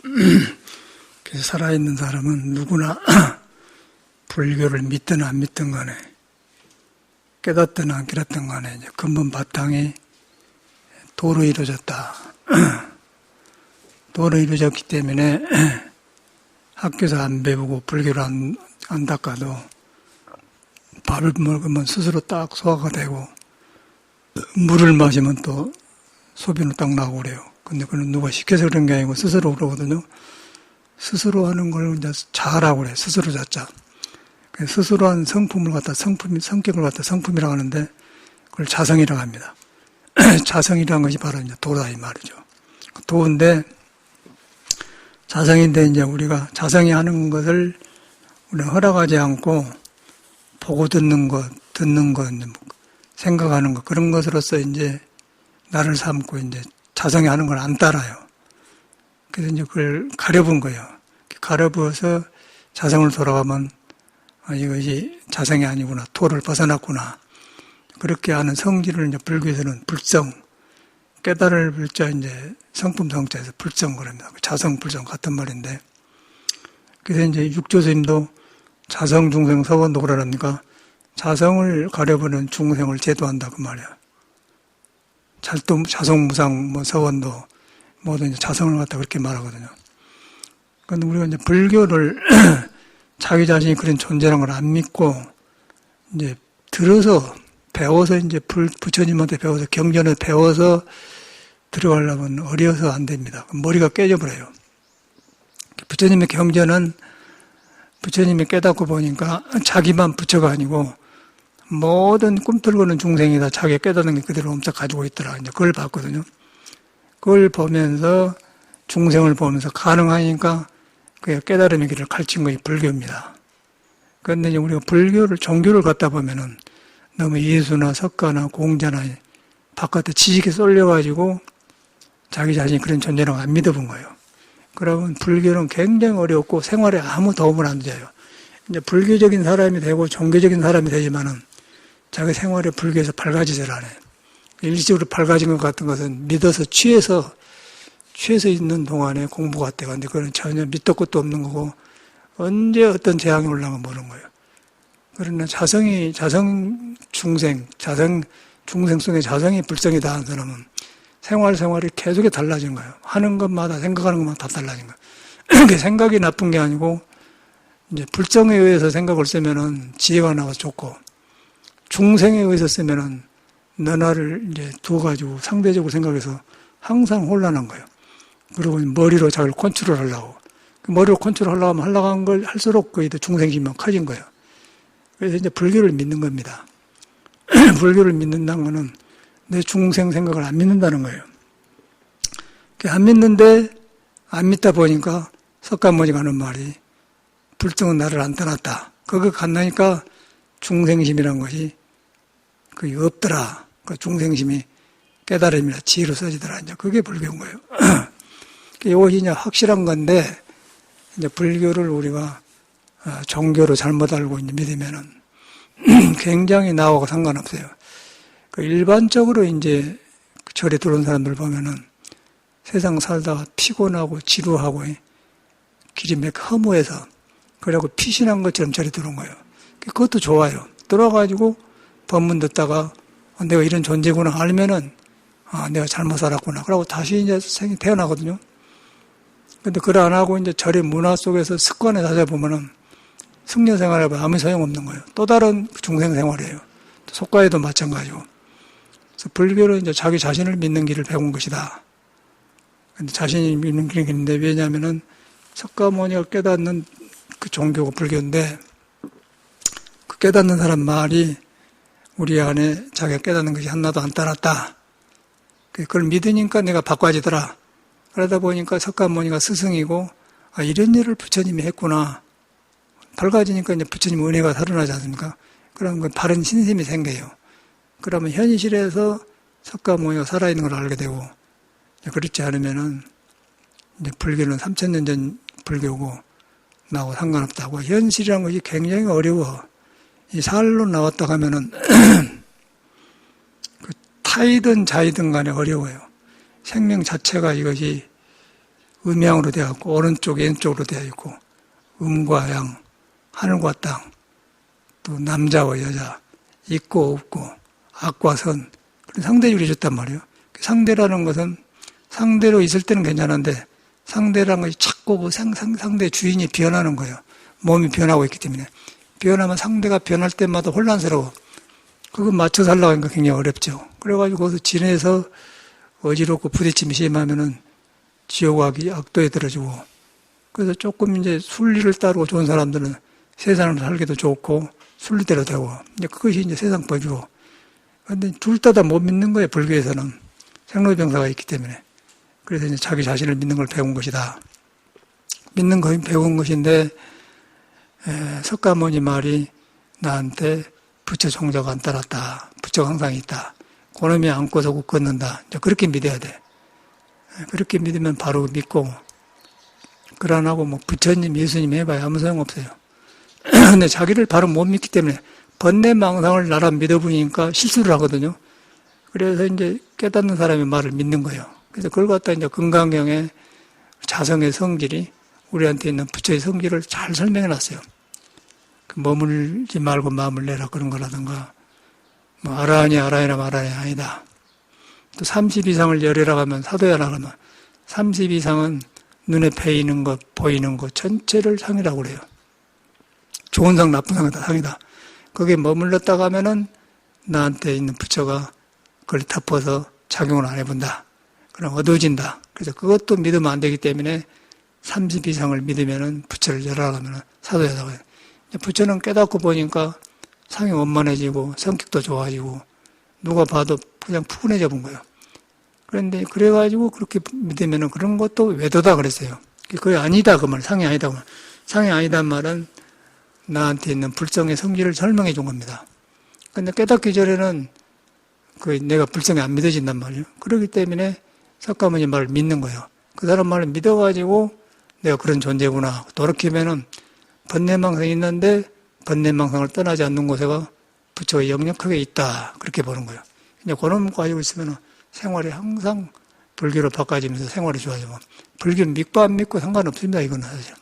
그래서 살아있는 사람은 누구나 불교를 믿든 안 믿든 간에 깨닫든 안 깨닫든 간에 이제 근본 바탕이 도로 이루어졌다. 도로 이루어졌기 때문에 학교에서 안 배우고 불교를 안 닦아도 밥을 먹으면 스스로 딱 소화가 되고 물을 마시면 또 소변을 딱 나오고 그래요. 근데 그건 누가 시켜서 그런 게 아니고 스스로 그러거든요. 스스로 하는 걸 이제 잘하고 그래. 스스로 자자. 스스로 한 성품을 갖다 성격을 갖다 성품이라고 하는데 그걸 자성이라고 합니다. 자성이라는 것이 바로 이제 도다 이 말이죠. 도인데 자성인데 이제 우리가 자성이 하는 것을 우리가 허락하지 않고 보고 듣는 것, 생각하는 것 그런 것으로서 이제 나를 삼고 이제 자성이 하는 걸 안 따라요. 그래서 이제 그걸 가려본 거예요. 가려부어서 자성을 돌아가면 이것이 자성이 아니구나, 도를 벗어났구나. 그렇게 하는 성질을 이제 불교에서는 불성, 깨달을 불자 이제 성품 성자에서 불성 그럽니다. 자성, 불성 같은 말인데. 그래서 이제 육조스님도 자성, 중생, 서원도 그러니까 자성을 가려보는 중생을 제도한다 그 말이야. 자성, 무상, 뭐 서원도 모두 이제 자성을 갖다 그렇게 말하거든요. 그런데 우리가 이제 불교를 자기 자신이 그런 존재라는 걸 안 믿고 이제 들어서 배워서 이제 부처님한테 배워서 경전을 배워서 들어가려면 어려서 안 됩니다. 머리가 깨져버려요. 부처님의 경전은 부처님이 깨닫고 보니까 자기만 부처가 아니고 모든 꿈틀거리는 중생이 다 자기가 깨닫는 게 그대로 엄청 가지고 있더라. 이제 그걸 봤거든요. 그걸 보면서 중생을 보면서 가능하니까 그 깨달음의 길을 가르친 것이 불교입니다. 그런데 이제 우리가 불교를, 종교를 갖다 보면은 너무 예수나 석가나 공자나 바깥에 지식에 쏠려가지고 자기 자신이 그런 존재라고 안 믿어본 거예요. 그러면 불교는 굉장히 어렵고 생활에 아무 도움을 안 줘요. 이제 불교적인 사람이 되고 종교적인 사람이 되지만은 자기 생활에 불교에서 밝아지질 않아요. 일시적으로 밝아진 것 같은 것은 믿어서 취해서 있는 동안에 공부 같아요. 근데 그건 전혀 밑도 끝도 없는 거고 언제 어떤 재앙이 올라오면 모르는 거예요. 그러나 중생 속에 자성이 불성이 다한 사람은 생활이 계속 달라진 거예요. 하는 것마다 생각하는 것마다 다 달라진 거예요. 그게 생각이 나쁜 게 아니고 이제 불성에 의해서 생각을 쓰면은 지혜가 나와서 좋고 중생에 의해서 쓰면은 너나를 이제 두어가지고 상대적으로 생각해서 항상 혼란한 거예요. 그리고 머리로 자기를 컨트롤하려고. 머리로 컨트롤하려고 하면 하려고 한 걸 할수록 그게 더 중생심만 커진 거예요. 그래서 이제 불교를 믿는 겁니다. 불교를 믿는다는 거는 내 중생 생각을 안 믿는다는 거예요. 안 믿는데 안 믿다 보니까 석가모니가 하는 말이 불성은 나를 안 떠났다. 그거 간다니까 중생심이란 것이 그게 없더라. 그 중생심이 깨달음이나 지혜로 써지더라. 이제 그게 불교인 거예요. 이것이 이제 확실한 건데 이제 불교를 우리가 종교로 잘못 알고 이제 믿으면은 굉장히 나하고 상관없어요. 일반적으로 이제 절에 들어온 사람들 보면은 세상 살다가 피곤하고 지루하고 길이 몇 허무해서 그래갖고 피신한 것처럼 절에 들어온 거예요. 그것도 좋아요. 들어와가지고 법문 듣다가 내가 이런 존재구나 알면은 내가 잘못 살았구나. 그러고 다시 이제 생이 태어나거든요. 근데 그걸 안 하고 이제 절의 문화 속에서 습관에 찾아보면은 승려 생활에 아무 소용없는 거예요. 또 다른 중생 생활이에요. 속가에도 마찬가지고. 그래서 불교는 이제 자기 자신을 믿는 길을 배운 것이다. 근데 자신이 믿는 길인데 왜냐하면은 석가모니가 깨닫는 그 종교가 불교인데 그 깨닫는 사람 말이 우리 안에 자기가 깨닫는 것이 하나도 안 따랐다. 그걸 믿으니까 내가 바꿔지더라. 그러다 보니까 석가모니가 스승이고 이런 일을 부처님이 했구나. 밝아지니까 이제 부처님 은혜가 살아나지 않습니까? 그러면 바른 신심이 생겨요. 그러면 현실에서 석가모니가 살아있는 걸 알게 되고 그렇지 않으면은 이제 불교는 3000년 전 불교고 나하고 상관없다고. 현실이라는 것이 굉장히 어려워. 이 살로 나왔다 하면은 타이든 자이든 간에 어려워요. 생명 자체가 이것이 음양으로 되어 있고 오른쪽 왼쪽으로 되어 있고 음과 양, 하늘과 땅, 또 남자와 여자, 있고 없고 악과 선 그런 상대주의를 줬단 말이에요. 상대라는 것은 상대로 있을 때는 괜찮은데 상대라는 것이 자꾸 상대 주인이 변하는 거예요. 몸이 변하고 있기 때문에 변하면 상대가 변할 때마다 혼란스러워. 그거 맞춰 살려고 하니까 굉장히 어렵죠. 그래가지고 거기서 지내서 어지럽고 부딪힘이 심하면은 지옥악이 악도에 들어지고 그래서 조금 이제 순리를 따르고 좋은 사람들은 세상을 살기도 좋고 순리대로 되고 이제 그것이 이제 세상 법이고 근데 둘 다 못 믿는 거예요. 불교에서는 생로병사가 있기 때문에 그래서 이제 자기 자신을 믿는 걸 배운 것이다. 믿는 거 배운 것인데 석가모니 말이 나한테 부처 종자가 안 따랐다. 부처가 항상 있다. 그놈이 안고서 걷는다. 그렇게 믿어야 돼. 그렇게 믿으면 바로 믿고 그러나고 뭐 부처님, 예수님 해봐야 아무 소용없어요. 근데 자기를 바로 못 믿기 때문에 번뇌망상을 나라 믿어보니까 실수를 하거든요. 그래서 이제 깨닫는 사람의 말을 믿는 거예요. 그래서 그걸 갖다 이제 금강경에 자성의 성질이 우리한테 있는 부처의 성질을 잘 설명해 놨어요. 머물지 말고 마음을 내라 그런 거라든가 뭐 아라하니 아니다. 또 30 이상을 열애라 하면 사도야라 하면 30 이상은 눈에 베이는 것, 보이는 것 전체를 상이라고 그래요. 좋은 상, 나쁜 상은 다 상이다. 거기에 머물렀다가 하면은 나한테 있는 부처가 그걸 덮어서 작용을 안 해본다. 그럼 어두워진다. 그래서 그것도 믿으면 안 되기 때문에 30 이상을 믿으면은 부처를 열어라 하면은 사도야라고 해요. 부처는 깨닫고 보니까 상이 원만해지고 성격도 좋아지고 누가 봐도 그냥 푸근해져 본 거예요. 그런데 그래가지고 그렇게 믿으면은 그런 것도 외도다 그랬어요. 그게 아니다 그 말, 상이 아니다 그 말. 상이 아니단 말은 나한테 있는 불성의 성질을 설명해 준 겁니다. 근데 깨닫기 전에는 그 내가 불성이 안 믿어진단 말이에요. 그렇기 때문에 석가모니 말을 믿는 거예요. 그 사람 말을 믿어가지고 내가 그런 존재구나. 돌이키면은 번뇌망상이 있는데 번뇌망상을 떠나지 않는 곳에가 부처가 역력하게 있다. 그렇게 보는 거예요. 이제 그런 거 가지고 있으면 생활이 항상 불교로 바꿔지면서 생활이 좋아지고 불교 믿고 안 믿고 상관없습니다. 이거는 사실.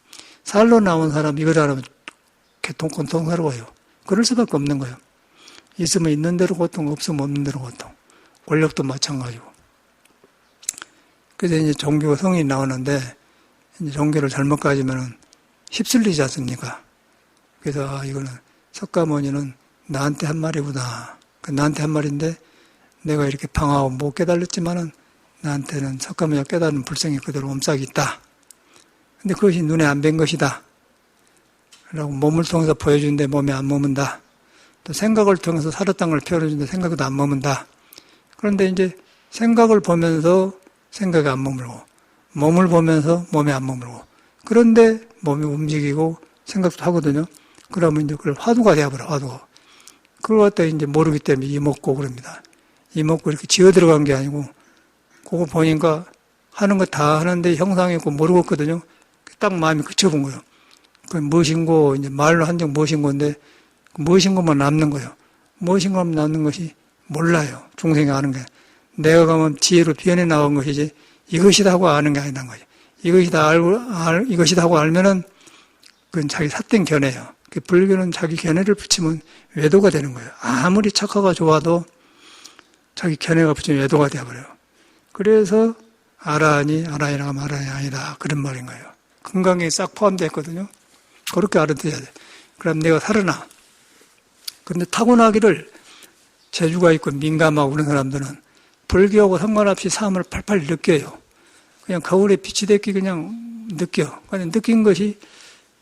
살로 나온 사람 이걸 알아면 고통스러워요. 그럴 수밖에 없는 거예요. 있으면 있는 대로 고통, 없으면 없는 대로 고통. 권력도 마찬가지고. 그래서 이제 종교 성이 나오는데 이제 종교를 잘못 가지면은 휩쓸리지 않습니까? 그래서 이거는 석가모니는 나한테 한 말이구나. 나한테 한 말인데 내가 이렇게 방황하고 못 깨달았지만은 나한테는 석가모니가 깨닫는 불성이 그대로 엄싹이 있다. 근데 그것이 눈에 안 뵌 것이다. 라고 몸을 통해서 보여주는데 몸에 안 머문다. 또 생각을 통해서 살았다는 걸 표현해주는데 생각도 안 머문다. 그런데 이제 생각을 보면서 생각이 안 머물고 몸을 보면서 몸에 안 머물고 그런데 몸이 움직이고 생각도 하거든요. 그러면 이제 그걸 화두가 되어버려, 화두가. 그걸 갖다 이제 모르기 때문에 이먹고 그럽니다. 이먹고 이렇게 지어 들어간 게 아니고, 그거 보니까 하는 거 다 하는데 형상이 있고 모르고 있거든요. 딱 마음이 그쳐본 거예요. 그 무엇인고, 이제 말로 한정 무엇인고인데, 무엇인고만 남는 거예요. 무엇인고만 남는 것이 몰라요. 중생이 아는 게. 내가 가면 지혜로 변해 나온 것이지, 이것이다 하고 아는 게 아니란 거죠. 이것이다 하고 알면은, 그건 자기 삿된 견해예요. 불교는 자기 견해를 붙이면 외도가 되는 거예요. 아무리 착화가 좋아도 자기 견해가 붙이면 외도가 되어버려요. 그래서 아라니라고 하면 아라니 아니다. 그런 말인 거예요. 건강에 싹 포함되어 있거든요. 그렇게 알아들어야 돼. 그럼 내가 살아나. 근데 타고나기를 재주가 있고 민감하고 그런 사람들은 불교하고 상관없이 삶을 팔팔 느껴요. 그냥 거울에 빛이 됐기 그냥 느껴. 그냥 느낀 것이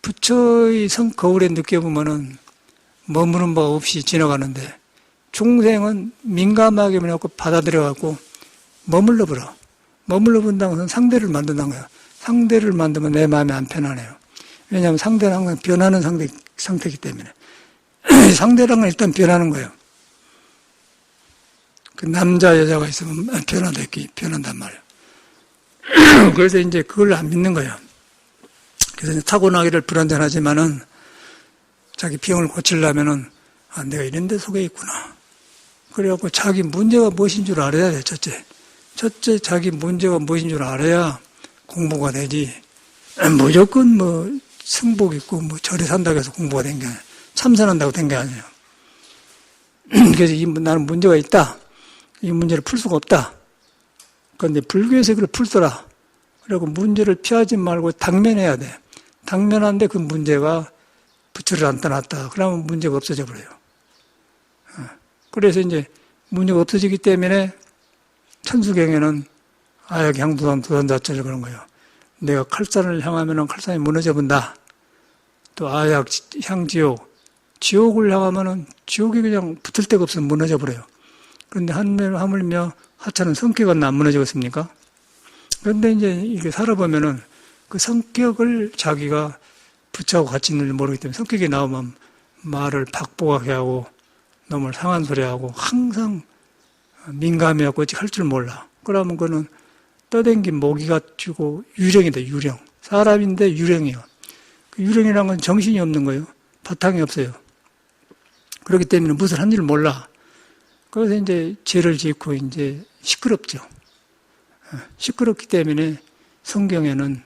부처의 거울에 느껴보면은 머무는 바 없이 지나가는데 중생은 민감하게 받아들여갖고 머물러 버려. 머물러 본다는 것은 상대를 만든다는 거예요. 상대를 만들면 내 마음이 안 편하네요. 왜냐하면 상대는 항상 변하는 상태이기 때문에. 상대랑은 일단 변하는 거예요. 그 남자, 여자가 있으면 변한단 말이에요. 그래서 이제 그걸 안 믿는 거예요. 그래서 타고나기를 불완전하지만은 자기 병을 고치려면은 내가 이런 데 속에 있구나. 그래갖고 자기 문제가 무엇인 줄 알아야 돼, 첫째 자기 문제가 무엇인 줄 알아야 공부가 되지, 무조건 뭐 승복 있고 뭐 절에 산다고 해서 공부가 된 게 아니에요. 참선한다고 된 게 아니에요. 그래서 나는 문제가 있다. 이 문제를 풀 수가 없다. 그런데 불교에서 그걸 풀더라. 그리고 문제를 피하지 말고 당면해야 돼. 당면한데 그 문제가 부처를 안 떠났다. 그러면 문제가 없어져 버려요. 그래서 이제 문제가 없어지기 때문에 천수경에는 아약 향도단 도단자체를 그런 거예요. 내가 칼산을 향하면 칼산이 무너져 본다. 또 아약 향지옥, 지옥을 향하면 지옥이 그냥 붙을 데가 없으면 무너져 버려요. 그런데 하물며 하찮은 성격은 안 무너지겠습니까? 그런데 이제 이게 살아보면은 그 성격을 자기가 부처하고 같이 있는지 모르기 때문에 성격이 나오면 말을 박복하게 하고 너무 상한 소리 하고 항상 민감해하고 어찌 할 줄 몰라. 그러면 그는 떠댕긴 모기가 쥐고 유령이다, 유령. 사람인데 유령이요. 그 유령이라는 건 정신이 없는 거예요. 바탕이 없어요. 그렇기 때문에 무슨 한 줄 몰라. 그래서 이제 죄를 짓고 이제 시끄럽죠. 시끄럽기 때문에 성경에는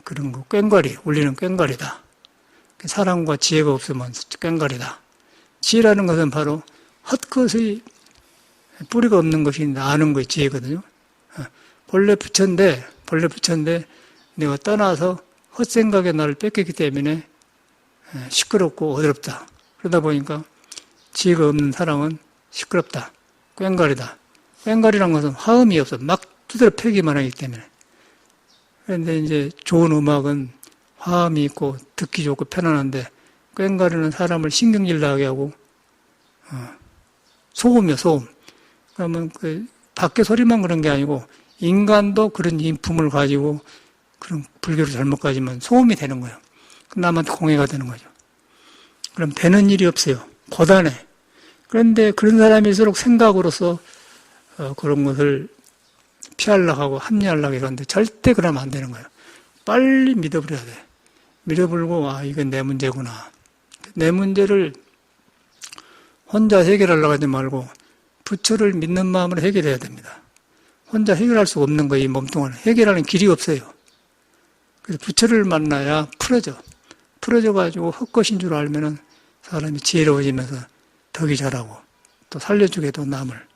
그런 거, 꽹과리, 우리는 꽹과리다. 사랑과 지혜가 없으면 꽹과리다. 지혜라는 것은 바로 헛것의 뿌리가 없는 것이 아는 것이 지혜거든요. 본래 부처인데 내가 떠나서 헛생각에 나를 뺏겼기 때문에 시끄럽고 어지럽다. 그러다 보니까 지혜가 없는 사람은 시끄럽다. 꽹과리다. 꽹과리라는 것은 화음이 없어. 막 두드려 패기만 하기 때문에. 그런데 이제 좋은 음악은 화음이 있고 듣기 좋고 편안한데 꽹과리는 사람을 신경질 나게 하고 소음이요, 소음. 그러면 그 밖에 소리만 그런 게 아니고 인간도 그런 인품을 가지고 그런 불교를 잘못 가지면 소음이 되는 거예요. 남한테 공해가 되는 거죠. 그럼 되는 일이 없어요. 고단해. 그런데 그런 사람일수록 생각으로서 그런 것을 피하려고 하고 합리하려고 이러는데 절대 그러면 안 되는 거예요. 빨리 믿어버려야 돼. 믿어버리고 이건 내 문제구나. 내 문제를 혼자 해결하려고 하지 말고 부처를 믿는 마음으로 해결해야 됩니다. 혼자 해결할 수가 없는 거예요. 이 몸뚱아리. 해결하는 길이 없어요. 그래서 부처를 만나야 풀어져가지고 헛것인 줄 알면은 사람이 지혜로워지면서 덕이 자라고 또 살려주게도 남을.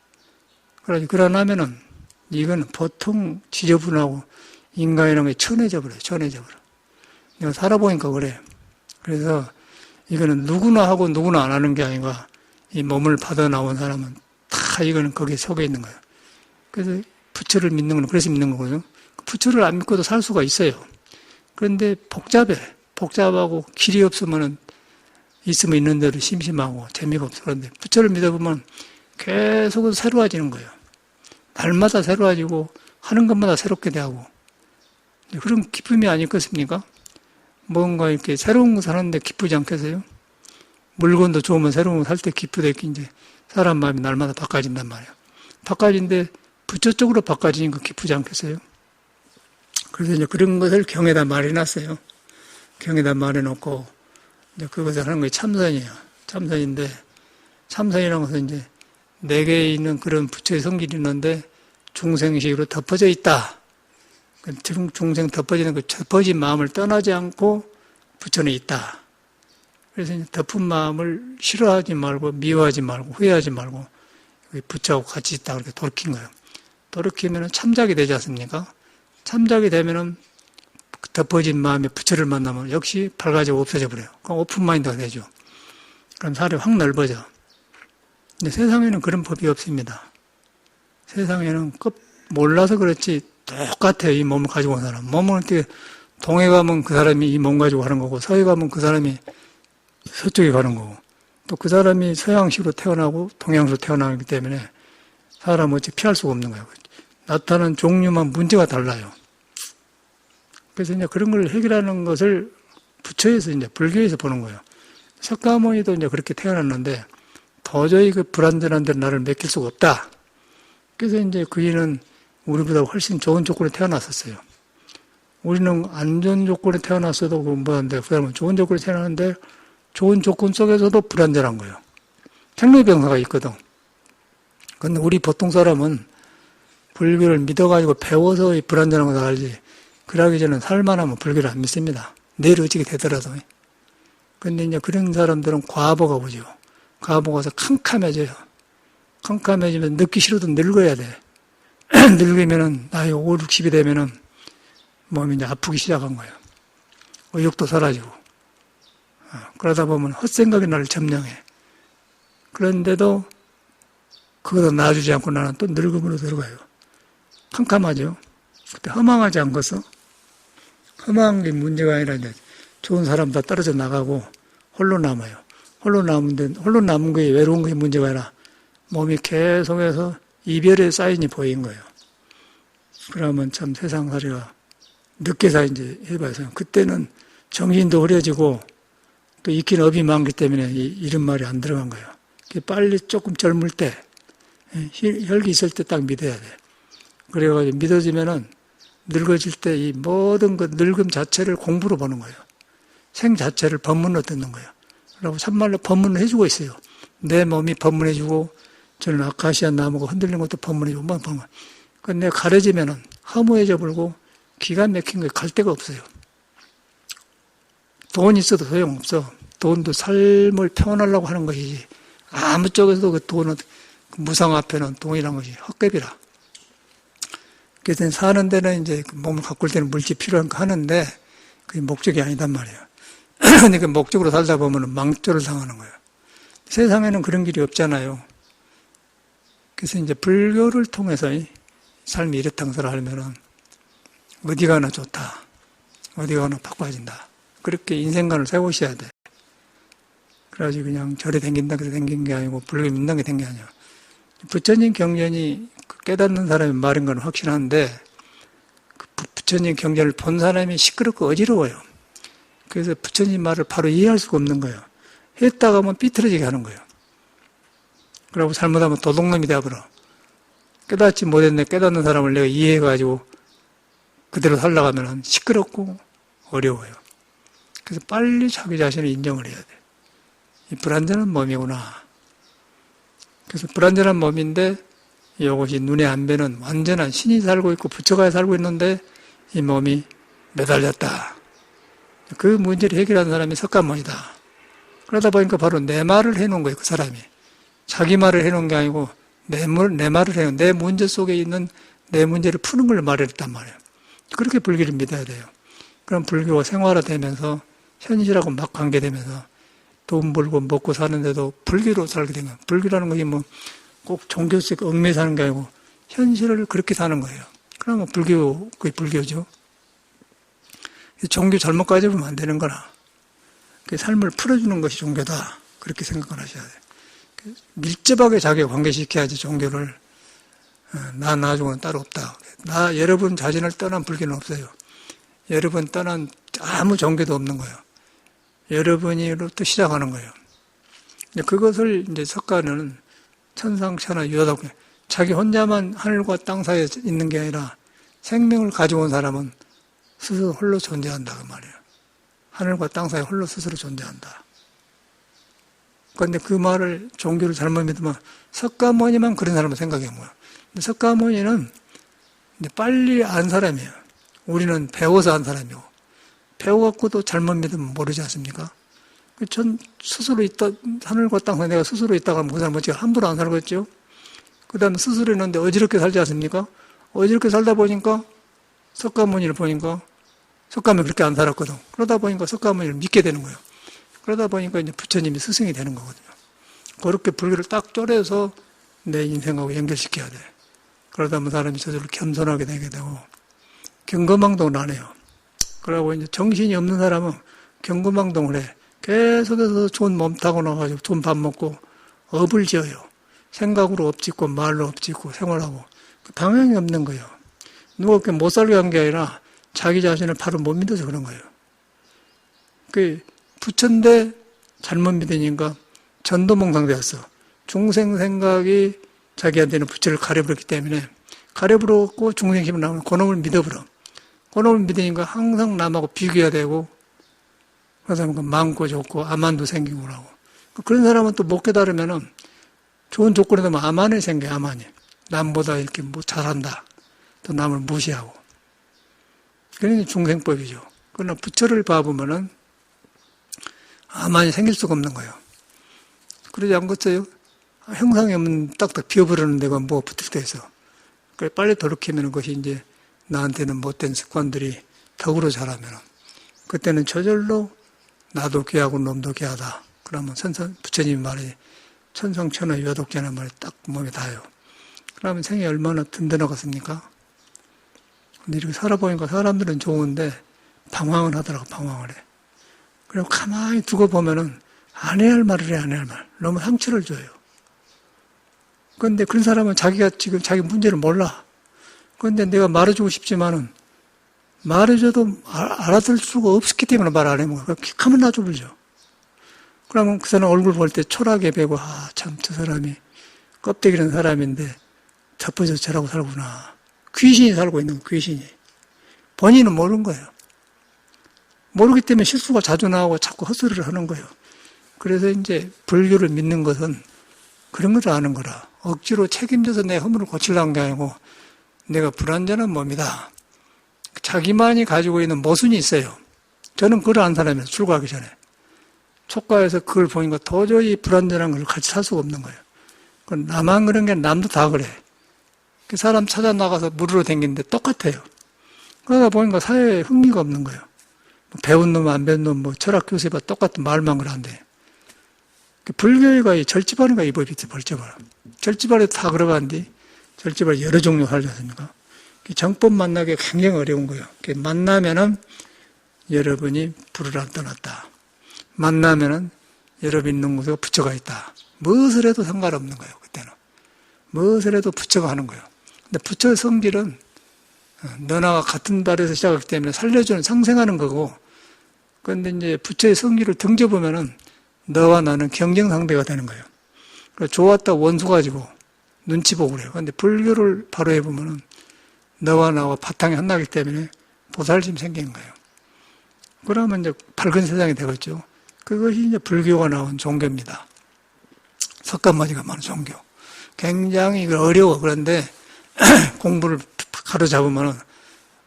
그러나면은 이거는 보통 지저분하고 인간이라는 게 천해져 버려요. 내가 살아보니까 그래. 그래서 이거는 누구나 하고 누구나 안 하는 게 아니라 이 몸을 받아 나온 사람은 다 이거는 거기에 속에 있는 거예요. 그래서 부처를 믿는 건 그래서 믿는 거거든요. 부처를 안 믿고도 살 수가 있어요. 그런데 복잡하고 길이 없으면은 있으면 있는 대로 심심하고 재미가 없어. 그런데 부처를 믿어보면 계속 새로워지는 거예요. 날마다 새로워지고 하는 것마다 새롭게 되고 그런 기쁨이 아니겠습니까? 뭔가 이렇게 새로운 거 사는데 기쁘지 않겠어요? 물건도 좋으면 새로운 거 살 때 기쁘겠지. 이제 사람 마음이 날마다 바꿔진단 말이에요. 바꿔진데 부처 쪽으로 바꿔지니까 기쁘지 않겠어요? 그래서 이제 그런 것을 경에다 말해놨어요. 경에다 말해놓고 이제 그것을 하는 게 참선이에요. 참선인데 참선이라는 것은 이제 내게 있는 그런 부처의 성질이 있는데 중생식으로 덮어져 있다. 중생 덮어지는 그 덮어진 마음을 떠나지 않고 부처는 있다. 그래서 이제 덮은 마음을 싫어하지 말고 미워하지 말고 후회하지 말고 부처하고 같이 있다. 그렇게 돌이킨 거예요. 돌이키면 참작이 되지 않습니까? 참작이 되면은 덮어진 마음에 부처를 만나면 역시 밝아지고 없어져 버려요. 그럼 오픈마인드가 되죠. 그럼 사람이 확 넓어져. 근데 세상에는 그런 법이 없습니다. 세상에는 몰라서 그렇지 똑같아요. 이 몸을 가지고 온 사람. 몸은 어떻게 동해 가면 그 사람이 이 몸 가지고 가는 거고 서해 가면 그 사람이 서쪽에 가는 거고 또 그 사람이 서양식으로 태어나고 동양식으로 태어나기 때문에 사람은 어찌 피할 수가 없는 거예요. 나타나는 종류만 문제가 달라요. 그래서 이제 그런 걸 해결하는 것을 부처에서 이제 불교에서 보는 거예요. 석가모니도 이제 그렇게 태어났는데 도저히 그 불완전한 데는 나를 맡길 수가 없다. 그래서 이제 그이는 우리보다 훨씬 좋은 조건에 태어났었어요. 우리는 안전 조건에 태어났어도 공부하는데 그 사람은 좋은 조건에 태어났는데 좋은 조건 속에서도 불완전한 거예요. 생로병사가 있거든. 근데 우리 보통 사람은 불교를 믿어가지고 배워서 불완전한 걸 알지 그러기 전에 살만하면 불교를 안 믿습니다. 내일 어찌게 되더라도. 근데 이제 그런 사람들은 과보가 오죠. 과보가 와서 캄캄해져요. 캄캄해지면 늙기 싫어도 늙어야 돼. 늙으면은, 나이 5, 60이 되면은 몸이 이제 아프기 시작한 거예요. 의욕도 사라지고. 그러다 보면 헛생각이 나를 점령해. 그런데도 그거도 놔주지 않고 나는 또 늙음으로 들어가요. 캄캄하죠. 그때 허망하지 않겠어? 허망한 게 문제가 아니라 이제 좋은 사람 다 떨어져 나가고 홀로 남아요. 홀로 남은 게 외로운 게 문제가 아니라 몸이 계속해서 이별의 사인이 보인 거예요. 그러면 참 세상살이가 늦게서 이제 해봐서 그때는 정신도 흐려지고 또 익힌 업이 많기 때문에 이런 말이 안 들어간 거예요. 빨리 조금 젊을 때, 혈기 있을 때 딱 믿어야 돼. 그래가지고 믿어지면은 늙어질 때 이 모든 그 늙음 자체를 공부로 보는 거예요. 생 자체를 법문으로 듣는 거예요. 그리고 참말로 법문을 해주고 있어요. 내 몸이 법문해주고 저는 아카시아 나무가 흔들리는 것도 법문해주고 뭐 법문. 근데 가려지면은 허무해져 버리고 기가 막힌 거예요. 갈 데가 없어요. 돈 있어도 소용없어. 돈도 삶을 평안하려고 하는 것이지. 아무 쪽에서도 그 돈은 무상 앞에는 돈이란 것이 헛개비라. 그래서 사는 데는 이제 몸을 가꿀 때는 물질 필요한 거 하는데 그게 목적이 아니단 말이에요. 그러니까 목적으로 살다 보면 망조를 당하는 거예요. 세상에는 그런 길이 없잖아요. 그래서 이제 불교를 통해서 삶이 이렇다는 하면은 어디 가나 좋다. 어디 가나 바꿔진다. 그렇게 인생관을 세우셔야 돼. 그래가지고 그냥 절에 댕긴다 해서 댕긴 게 아니고 불교 믿는 게 된 게 아니야. 부처님 경전이 깨닫는 사람이 말인 건 확실한데 그 부처님 경전을 본 사람이 시끄럽고 어지러워요. 그래서 부처님 말을 바로 이해할 수가 없는 거예요. 했다가 하면 삐뚤어지게 하는 거예요. 그러고 잘못하면 도둑놈이 되어버려. 깨닫지 못했는데 깨닫는 사람을 내가 이해해가지고 그대로 살아가면 시끄럽고 어려워요. 그래서 빨리 자기 자신을 인정을 해야 돼. 이 불완전한 몸이구나. 그래서 불완전한 몸인데 이것이 눈에 안 뵈는 완전한 신이 살고 있고 부처가 살고 있는데 이 몸이 매달렸다. 그 문제를 해결하는 사람이 석가모니다. 그러다 보니까 바로 내 말을 해놓은 거예요. 그 사람이. 자기 말을 해놓은 게 아니고 내 말을 해놓은 내 문제 속에 있는 내 문제를 푸는 걸 말했단 말이에요. 그렇게 불교를 믿어야 돼요. 그럼 불교가 생활화되면서 현실하고 막 관계되면서 돈 벌고 먹고 사는데도 불교로 살게 되면 불교라는 것이 뭐 꼭 종교식 얽매 사는 게 아니고 현실을 그렇게 사는 거예요. 그러면 불교, 그게 불교죠. 종교 잘못 가져보면 안 되는 거나 삶을 풀어주는 것이 종교다. 그렇게 생각을 하셔야 돼요. 밀접하게 자기가 관계시켜야지 종교를 나 나중은 따로 없다. 여러분 자신을 떠난 불교는 없어요. 여러분 떠난 아무 종교도 없는 거예요. 여러분으로부터 시작하는 거예요. 그것을 이제 석가는 천상천하 유다답게 자기 혼자만 하늘과 땅 사이에 있는 게 아니라 생명을 가지고 온 사람은 스스로 홀로 존재한다 그 말이에요. 하늘과 땅 사이에 홀로 스스로 존재한다. 그런데 그 말을 종교를 잘못 믿으면 석가모니만 그런 사람을 생각해 보여. 근데 석가모니는 이제 빨리 안 사람이에요. 우리는 배워서 안 사람이고 배워갖고도 잘못 믿으면 모르지 않습니까? 전 스스로 있다, 하늘과 땅 사이에 내가 스스로 있다가 하면 그 사람은 제가 함부로 안 살겠죠? 그 다음에 스스로 있는데 어지럽게 살지 않습니까? 어지럽게 살다 보니까 석가모니를 보니까 석가모니 그렇게 안 살았거든. 그러다 보니까 석가모니를 믿게 되는 거예요. 그러다 보니까 이제 부처님이 스승이 되는 거거든요. 그렇게 불교를 딱 쪼개서 내 인생하고 연결시켜야 돼. 그러다 보면 사람이 저절로 겸손하게 되게 되고 경거망동을 안 해요. 그러고 이제 정신이 없는 사람은 경거망동을 해. 계속해서 좋은 몸 타고 나가지고 좋은 밥 먹고 업을 지어요. 생각으로 업 짓고 말로 업 짓고 생활하고 당연히 없는 거예요. 누가 그렇게 못 살게 한 게 아니라 자기 자신을 바로 못 믿어서 그런 거예요. 그 부처인데 잘못 믿으니까 전도몽상 되었어. 중생 생각이 자기한테는 부처를 가려버렸기 때문에 가려버렸고 중생 힘을 나오면 그놈을 믿어버려. 그놈을 믿으니까 항상 남하고 비교해야 되고 그러다 보니까 많고 좋고 아만도 생기고 그러고 그런 사람은 또 못 깨달으면은 좋은 조건이 되면 아만이 생겨요. 아만이. 남보다 이렇게 뭐 잘한다. 또 남을 무시하고. 그게 중생법이죠. 그러나 부처를 봐보면은 아만이 생길 수가 없는 거예요. 그러지 않겠어요? 형상이 없는 딱딱 비워버리는 데가 뭐 붙을 때 있어. 그래, 빨리 돌이키면 그것이 이제 나한테는 못된 습관들이 덕으로 자라면 그때는 저절로 나도 귀하고 놈도 귀하다. 그러면 부처님이 말이 천성천하 유화독자는 말이 딱 몸에 닿아요. 그러면 생이 얼마나 든든하겠습니까? 근데 이렇게 살아보니까 사람들은 좋은데 방황을 하더라고, 방황을 해. 그리고 가만히 두고 보면은 안 해야 할 말을 해, 안 해야 할 말. 너무 상처를 줘요. 그런데 그런 사람은 자기가 지금 자기 문제를 몰라. 그런데 내가 말해주고 싶지만은 말해줘도 알아들 수가 없기 때문에 말 안 해먹어. 킥하면 놔줘버리죠. 그러면 그 사람 얼굴 볼 때 초라하게 배고, 아, 참, 저 사람이 껍데기는 사람인데 덮어져 저라고 살구나. 귀신이 살고 있는 거, 귀신이. 본인은 모르는 거예요. 모르기 때문에 실수가 자주 나오고 자꾸 헛소리를 하는 거예요. 그래서 이제 불교를 믿는 것은 그런 걸 아는 거라. 억지로 책임져서 내 허물을 고치려는 게 아니고 내가 불완전한 몸이다. 자기만이 가지고 있는 모순이 있어요. 저는 그걸 아는 사람이에요. 출가하기 전에. 촉가에서 그걸 보니까 도저히 불완전한 걸 같이 살 수가 없는 거예요. 나만 그런 게 남도 다 그래. 그 사람 찾아 나가서 물으러 다니는데 똑같아요. 그러다 보니까 사회에 흥미가 없는 거예요. 배운 놈, 안 배운 놈, 뭐 철학 교수가 똑같은 말만 그러는데. 불교가 이 절지발인가 이 법이 있어요, 절지발. 절지발에 다 걸어가는데, 절지발 여러 종류 하지 않습니까? 정법 만나기 굉장히 어려운 거예요. 만나면은 여러분이 불을 안 떠났다. 만나면은 여러분 있는 곳에 부처가 있다. 무엇을 해도 상관없는 거예요, 그때는. 무엇을 해도 부처가 하는 거예요. 근데 부처의 성질은 너나와 같은 발에서 시작하기 때문에 살려주는 상생하는 거고, 그런데 이제 부처의 성질을 등져보면은 너와 나는 경쟁 상대가 되는 거예요. 좋았다 원수 가지고 눈치 보고 그래요. 그런데 불교를 바로 해보면은 너와 나와 바탕이 하나이기 때문에 보살심 생기는 거예요. 그러면 이제 밝은 세상이 되겠죠. 그것이 이제 불교가 나온 종교입니다. 석가모니가 많은 종교. 굉장히 어려워. 그런데 공부를 가로잡으면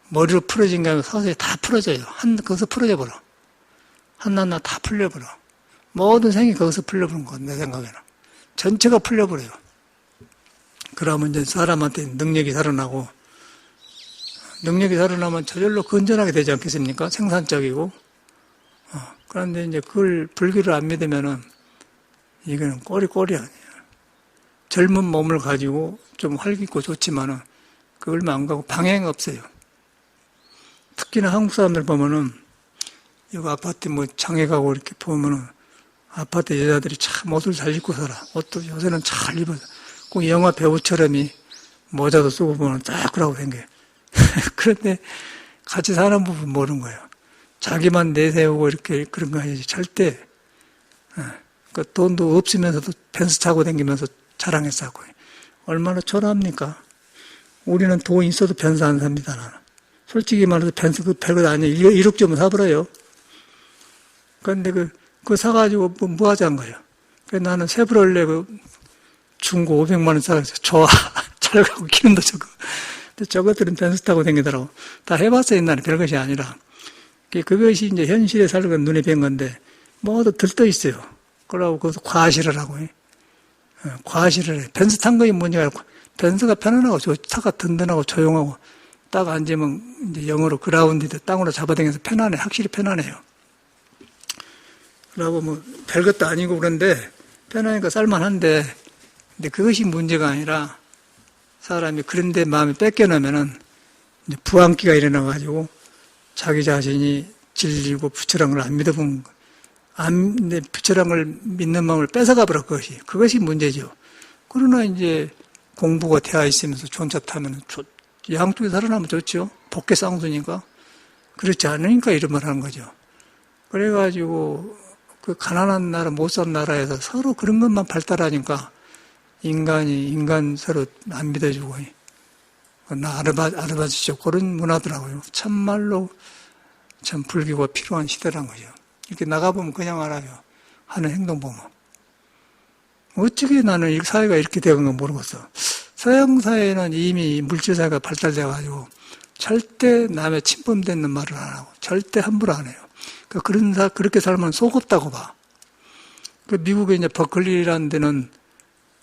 머리로 풀어진 게 아니고 서서히 다 풀어져요. 거기서 풀어져 버려. 하나하나 다 풀려버려. 모든 생이 거기서 풀려버린 거, 내 생각에는. 전체가 풀려버려요. 그러면 이제 사람한테 능력이 살아나고, 능력이 살아나면 저절로 건전하게 되지 않겠습니까? 생산적이고. 그런데 이제 그걸 불교를 안 믿으면은 이거는 꼬리 아니에요. 젊은 몸을 가지고 좀 활기있고 좋지만은 그걸 안 가고 방향이 없어요. 특히나 한국 사람들 보면은 이거 아파트 뭐 장에 가고 이렇게 보면은 아파트 여자들이 참 옷을 잘 입고 살아. 옷도 요새는 잘 입어서. 꼭 영화 배우처럼이 모자도 쓰고 보면 딱 그러고 생겨요. 그런데 같이 사는 부분 모르는 거예요. 자기만 내세우고 이렇게 그런 거 아니지. 절대. 그 돈도 없으면서도 벤츠 타고 다니면서 자랑했었고. 얼마나 초라합니까? 우리는 돈 있어도 벤츠 안 삽니다, 나는. 솔직히 말해서 벤츠 그 별것 아니에요. 1억 주면 사버려요. 그런데 그거 사가지고 뭐 하자는 거예요. 그래서 나는 세브롤레 중고 500만 원 사서 좋아. 잘 가고 기름도 적고. 근데 저것들은 벤츠 타고 다니더라고. 다 해봤어요, 옛날에. 별것이 아니라. 그것이 이제 현실에 살고 눈에 뵌 건데, 모두 들떠 있어요. 그러고 거기서 과시를 하고, 과시를 해. 벤츠 탄 거이 뭐냐. 벤츠가 편안하고, 차가 든든하고 조용하고, 딱 앉으면 이제 영어로 그라운디드 땅으로 잡아당겨서 편안해. 확실히 편안해요. 그러고 뭐, 별것도 아니고 그런데, 편하니까 쌀만한데, 근데 그것이 문제가 아니라, 사람이 그런데 마음이 뺏겨놓으면은, 이제 부안기가 일어나가지고, 자기 자신이 진리고 부처란 걸 안 믿어본 거. 부처란 걸 믿는 마음을 뺏어가 버려, 그것이 문제죠. 그러나 이제 공부가 되어 있으면서 좋은 차 타면 양쪽에 살아나면 좋죠. 복개 쌍수니까. 그렇지 않으니까 이런 말 하는 거죠. 그래가지고 그 가난한 나라, 못 산 나라에서 서로 그런 것만 발달하니까 인간 서로 안 믿어주고 나 알아봐주죠. 그런 문화더라고요. 참말로 참 불교가 필요한 시대란 거죠. 이렇게 나가보면 그냥 알아요. 하는 행동 보면. 어떻게 나는 이 사회가 이렇게 되는 건 모르겠어. 서양 사회는 이미 물질 사회가 발달돼가지고 절대 남의 침범되는 말을 안 하고 절대 함부로 안 해요. 그렇게 살면 속없다고 봐. 그 미국에 이제 버클리라는 데는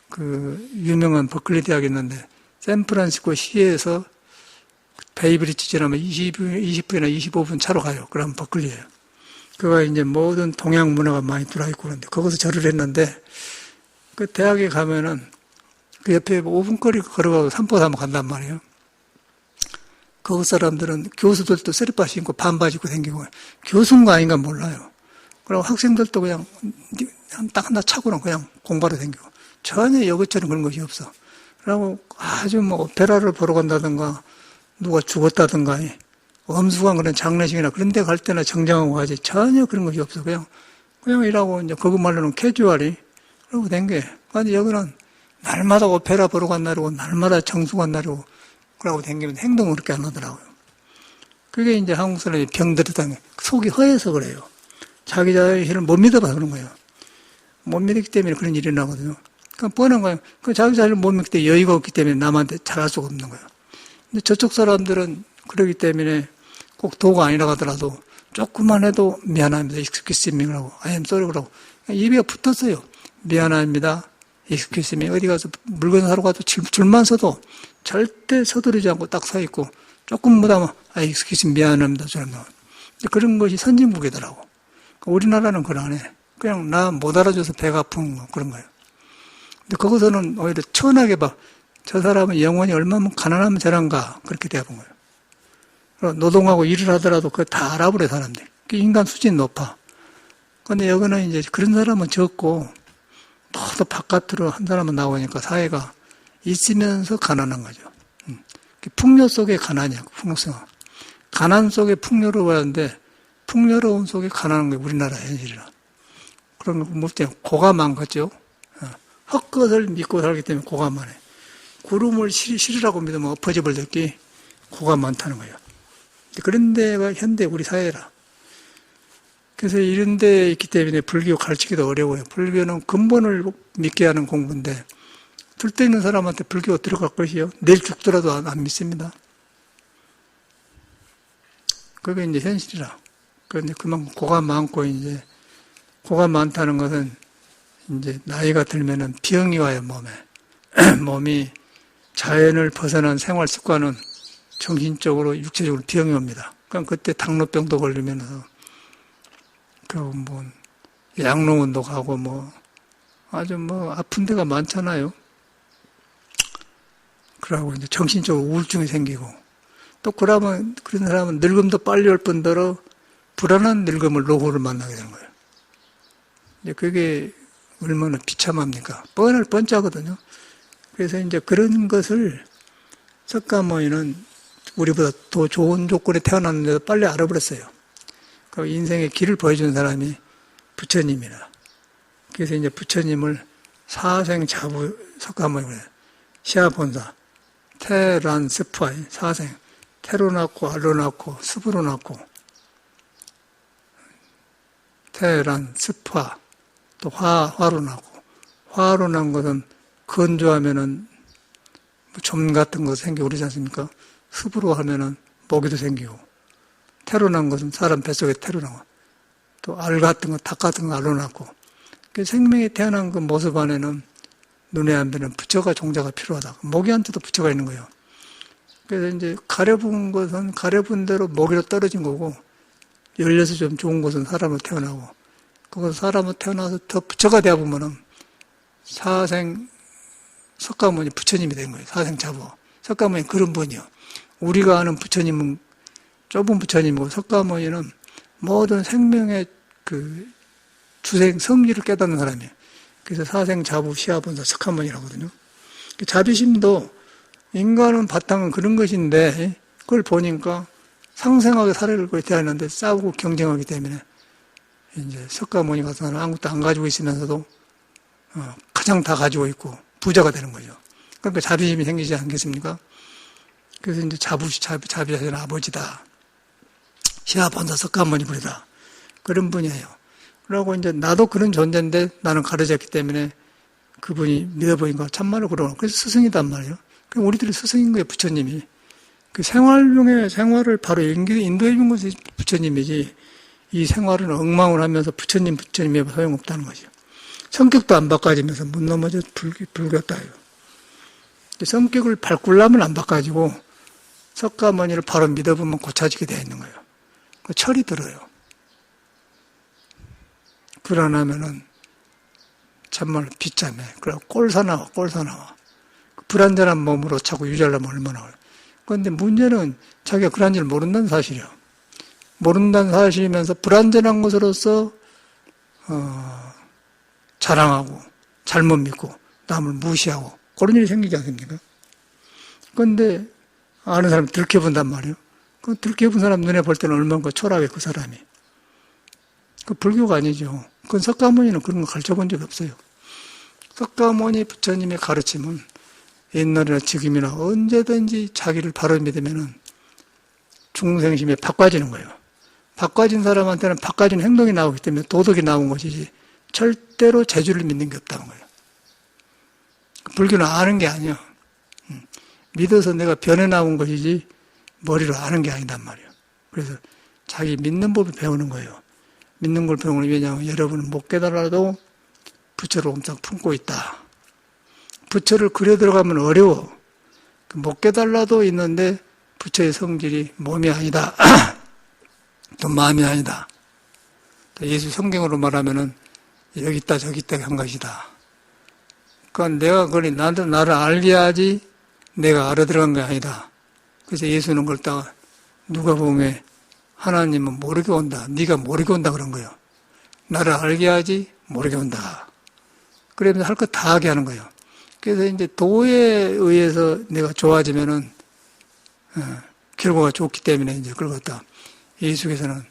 그 유명한 버클리 대학이 있는데 샌프란시스코 시에서 베이브리지 지나면 20분이나 25분 차로 가요. 그럼 버클리예요. 그가 이제 모든 동양 문화가 많이 들어있고 그런데 거기서 절을 했는데 그 대학에 가면은 그 옆에 5분 거리 걸어가고 산보 삼아 간단 말이에요. 거기 사람들은 교수들도 쓰리빠 신고 반바지 입고 다니고 교수인가 아닌가 몰라요. 그리고 학생들도 그냥 딱 하나 차고는 그냥 공부하러 다니고 전혀 여기처럼 그런 것이 없어. 그리고 아주 뭐 오페라를 보러 간다든가 누가 죽었다든가 엄숙한 그런 장례식이나 그런 데 갈 때나 정장하고 가지 전혀 그런 것이 없어. 그냥 일하고 이제 그것말로는 캐주얼이 그러고 댕겨. 근데 여기는 날마다 오페라 보러 간 날이고 날마다 정수간 날이고 그러고 댕기면 행동을 그렇게 안 하더라고요. 그게 이제 한국 사람이 병들었다는 게 속이 허해서 그래요. 자기 자신을 못 믿어봐서 그런 거예요. 못 믿기 때문에 그런 일이 나거든요. 그러니까 뻔한 거예요. 그 자기 자신을 못 믿기 때문에 여유가 없기 때문에 남한테 잘할 수가 없는 거예요. 근데 저쪽 사람들은 그러기 때문에 꼭 도가 아니라 하더라도 조금만 해도 미안합니다. excuse me 라고 I am sorry 라고 입에 붙었어요. 미안합니다. excuse me 어디 가서 물건 사러 가도 줄만 서도 절대 서두르지 않고 딱 서 있고 조금 못하면 excuse me 미안합니다. 그런 것이 선진국이더라고. 우리나라는 그걸 안 해. 그냥 나 못 알아줘서 배가 아픈 거 그런 거예요. 근데 거기서는 오히려 천하게 봐. 저 사람은 영혼이 얼마나 가난하면 저런가 그렇게 대해본 거예요. 노동하고 일을 하더라도 그거 다 알아버려 사람들이. 인간 수준이 높아. 근데 여기는 이제 그런 사람은 적고 또 바깥으로 한 사람은 나오니까 사회가 있으면서 가난한 거죠. 풍요 속에 가난이야. 풍요성. 가난 속에 풍요로워하는데 풍요로운 속에 가난한 게 우리나라 현실이라. 그러면 뭐 고가만 거죠. 헛것을 믿고 살기 때문에 고가 많아요. 구름을 실으라고 믿으면 엎어져 버렸기 고가 많다는 거예요. 그런 데가 현대 우리 사회라. 그래서 이런 데 있기 때문에 불교 가르치기도 어려워요. 불교는 근본을 믿게 하는 공부인데 들떠 있는 사람한테 불교 들어갈 것이요. 내일 죽더라도 안 믿습니다. 그게 이제 현실이라. 그런데 그만큼 고가 많고 이제 고가 많다는 것은 이제 나이가 들면은 병이 와요, 몸에. 몸이 자연을 벗어난 생활 습관은 정신적으로, 육체적으로 병이 옵니다. 그럼 그때 당뇨병도 걸리면서, 양로원도 가고 아주 아픈 데가 많잖아요. 그러고 이제 정신적으로 우울증이 생기고, 또 그런 사람은 늙음도 빨리 올 뿐더러 불안한 늙음을 노후를 만나게 되는 거예요. 이제 그게 얼마나 비참합니까? 뻔하거든요. 그래서 이제 그런 것을 석가모니는 우리보다 더 좋은 조건에 태어났는데도 빨리 알아버렸어요. 그 인생의 길을 보여준 사람이 부처님이라. 그래서 이제 부처님을 사생자부 석가모니가 시아본사, 테란스파이, 사생, 태로 낳고 알로 낳고 습으로 낳고 테란스파, 또 화로 낳고 화로 난 것은 건조하면은 점 같은 거 생기고 그러지 않습니까? 습으로 하면은 모기도 생기고 태로 난 것은 사람 뱃속에 태로 나고 또 알 같은 거, 닭 같은 거 알로 낳고 그 생명이 태어난 그 모습 안에는 눈에 안 뵈는 부처가 종자가 필요하다. 모기한테도 부처가 있는 거예요. 그래서 이제 가려본 것은 가려본 대로 모기로 떨어진 거고 열려서 좀 좋은 것은 사람으로 태어나고 그거 사람으로 태어나서 더 부처가 되어보면은 사생 석가모니 부처님이 된 거예요. 사생자부. 석가모니 그런 분이요. 우리가 아는 부처님은 좁은 부처님이고 석가모니는 모든 생명의 그 주생 성질을 깨닫는 사람이에요. 그래서 사생자부 시아본사 석가모니라거든요. 자비심도 인간은 바탕은 그런 것인데 그걸 보니까 상생하게 사례를 대하는데 싸우고 경쟁하기 때문에 이제 석가모니 같은 사람은 아무것도 안 가지고 있으면서도 가장 다 가지고 있고 부자가 되는 거죠. 그러니까 자비심이 생기지 않겠습니까? 그래서 이제 자비자신 아버지다. 시아본사 석가모니 분이다. 그런 분이에요. 그러고 이제 나도 그런 존재인데 나는 가르쳤기 때문에 그분이 믿어보니까 참말로 그러고 그래서 스승이단 말이에요. 그럼 우리들이 스승인 거예요, 부처님이. 그 생활 중에 생활을 바로 인도해 준 것이 부처님이지, 이 생활은 엉망을 하면서 부처님이 소용없다는 거죠. 성격도 안 바꿔지면서 못 넘어져 불겼다요. 성격을 바꾸려면 안 바꿔지고 석가모니를 바로 믿어보면 고쳐지게 되어 있는 거예요. 그 철이 들어요. 불안하면은 참말로 비참해. 그래 꼴사나와. 불안전한 몸으로 자꾸 유지하려면 얼마나 어려워. 그런데 문제는 자기가 그런 줄 모른다는 사실이에요. 모른다는 사실이면서 불안전한 것으로서 자랑하고 잘못 믿고 남을 무시하고 그런 일이 생기지 않습니까? 그런데 아는 사람이 들켜본단 말이에요. 그 들켜본 사람 눈에 볼 때는 얼마나 초라해 그 사람이. 그 불교가 아니죠. 그건 석가모니는 그런 거 가르쳐본 적이 없어요. 석가모니 부처님의 가르침은 옛날이나 지금이나 언제든지 자기를 바로 믿으면은 중생심이 바꿔지는 거예요. 바꿔진 사람한테는 바꿔진 행동이 나오기 때문에 도덕이 나온 것이지 절대로 재주를 믿는 게 없다는 거예요. 불교는 아는 게 아니야. 믿어서 내가 변해 나온 것이지 머리로 아는 게 아니단 말이에요. 그래서 자기 믿는 법을 배우는 거예요. 믿는 걸 배우는 왜냐하면 여러분은 못 깨달아도 부처를 엄청 품고 있다. 부처를 그려 들어가면 어려워. 못 깨달아도 있는데 부처의 성질이 몸이 아니다. 또 마음이 아니다. 예수 성경으로 말하면은 여기 있다 저기 있다 한 것이다. 그러니까 내가 그러니 나를 알게 하지 내가 알아들어간 게 아니다. 그래서 예수는 그렇다가 누가 보면 하나님은 모르게 온다. 네가 모르게 온다 그런 거예요. 나를 알게 하지 모르게 온다. 그러면서 할 거 다 하게 하는 거예요. 그래서 이제 도에 의해서 내가 좋아지면은 결과가 좋기 때문에 이제 그걸 갖다 예수께서는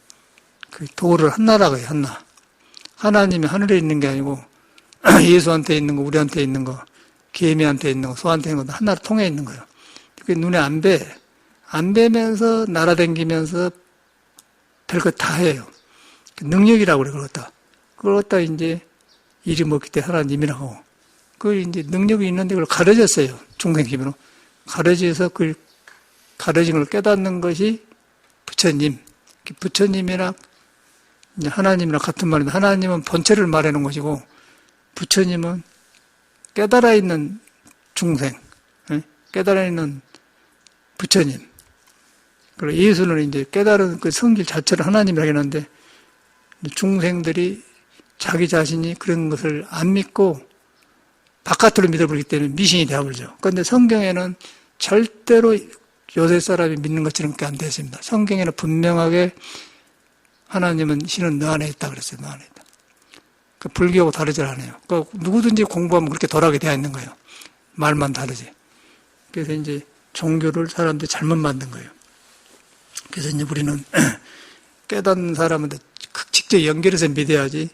그 도를 한나라고 해요. 한나. 하나님이 하늘에 있는 게 아니고 예수한테 있는 거, 우리한테 있는 거, 개미한테 있는 거, 소한테 있는 거 한나라 통해 있는 거예요. 그게 눈에 안 배. 안 배면서 날아다니면서 별거 다 해요. 능력이라고 그래, 그걸 갖다 이제 일이 먹기 때문에 하나님이라고. 그 이제 능력이 있는데 그걸 가르쳤어요. 중생심으로. 가르쳐서 그 가르친 걸 깨닫는 것이 부처님. 부처님이나 이제 하나님이랑 같은 말인데 하나님은 본체를 말하는 것이고 부처님은 깨달아 있는 중생, 깨달아 있는 부처님. 그리고 예수는 이제 깨달은 그 성질 자체를 하나님이라고 하는데 중생들이 자기 자신이 그런 것을 안 믿고 바깥으로 믿어버리기 때문에 미신이 되어버리죠. 그런데 성경에는 절대로 요새 사람이 믿는 것처럼 안 되어 있습니다. 성경에는 분명하게 하나님은 신은 너 안에 있다 그랬어요. 너 안에 있다. 그 불교하고 다르지 않아요. 그 누구든지 공부하면 그렇게 돌아가게 되어 있는 거예요. 말만 다르지. 그래서 이제 종교를 사람들이 잘못 만든 거예요. 그래서 이제 우리는 깨닫는 사람한테 직접 연결해서 믿어야지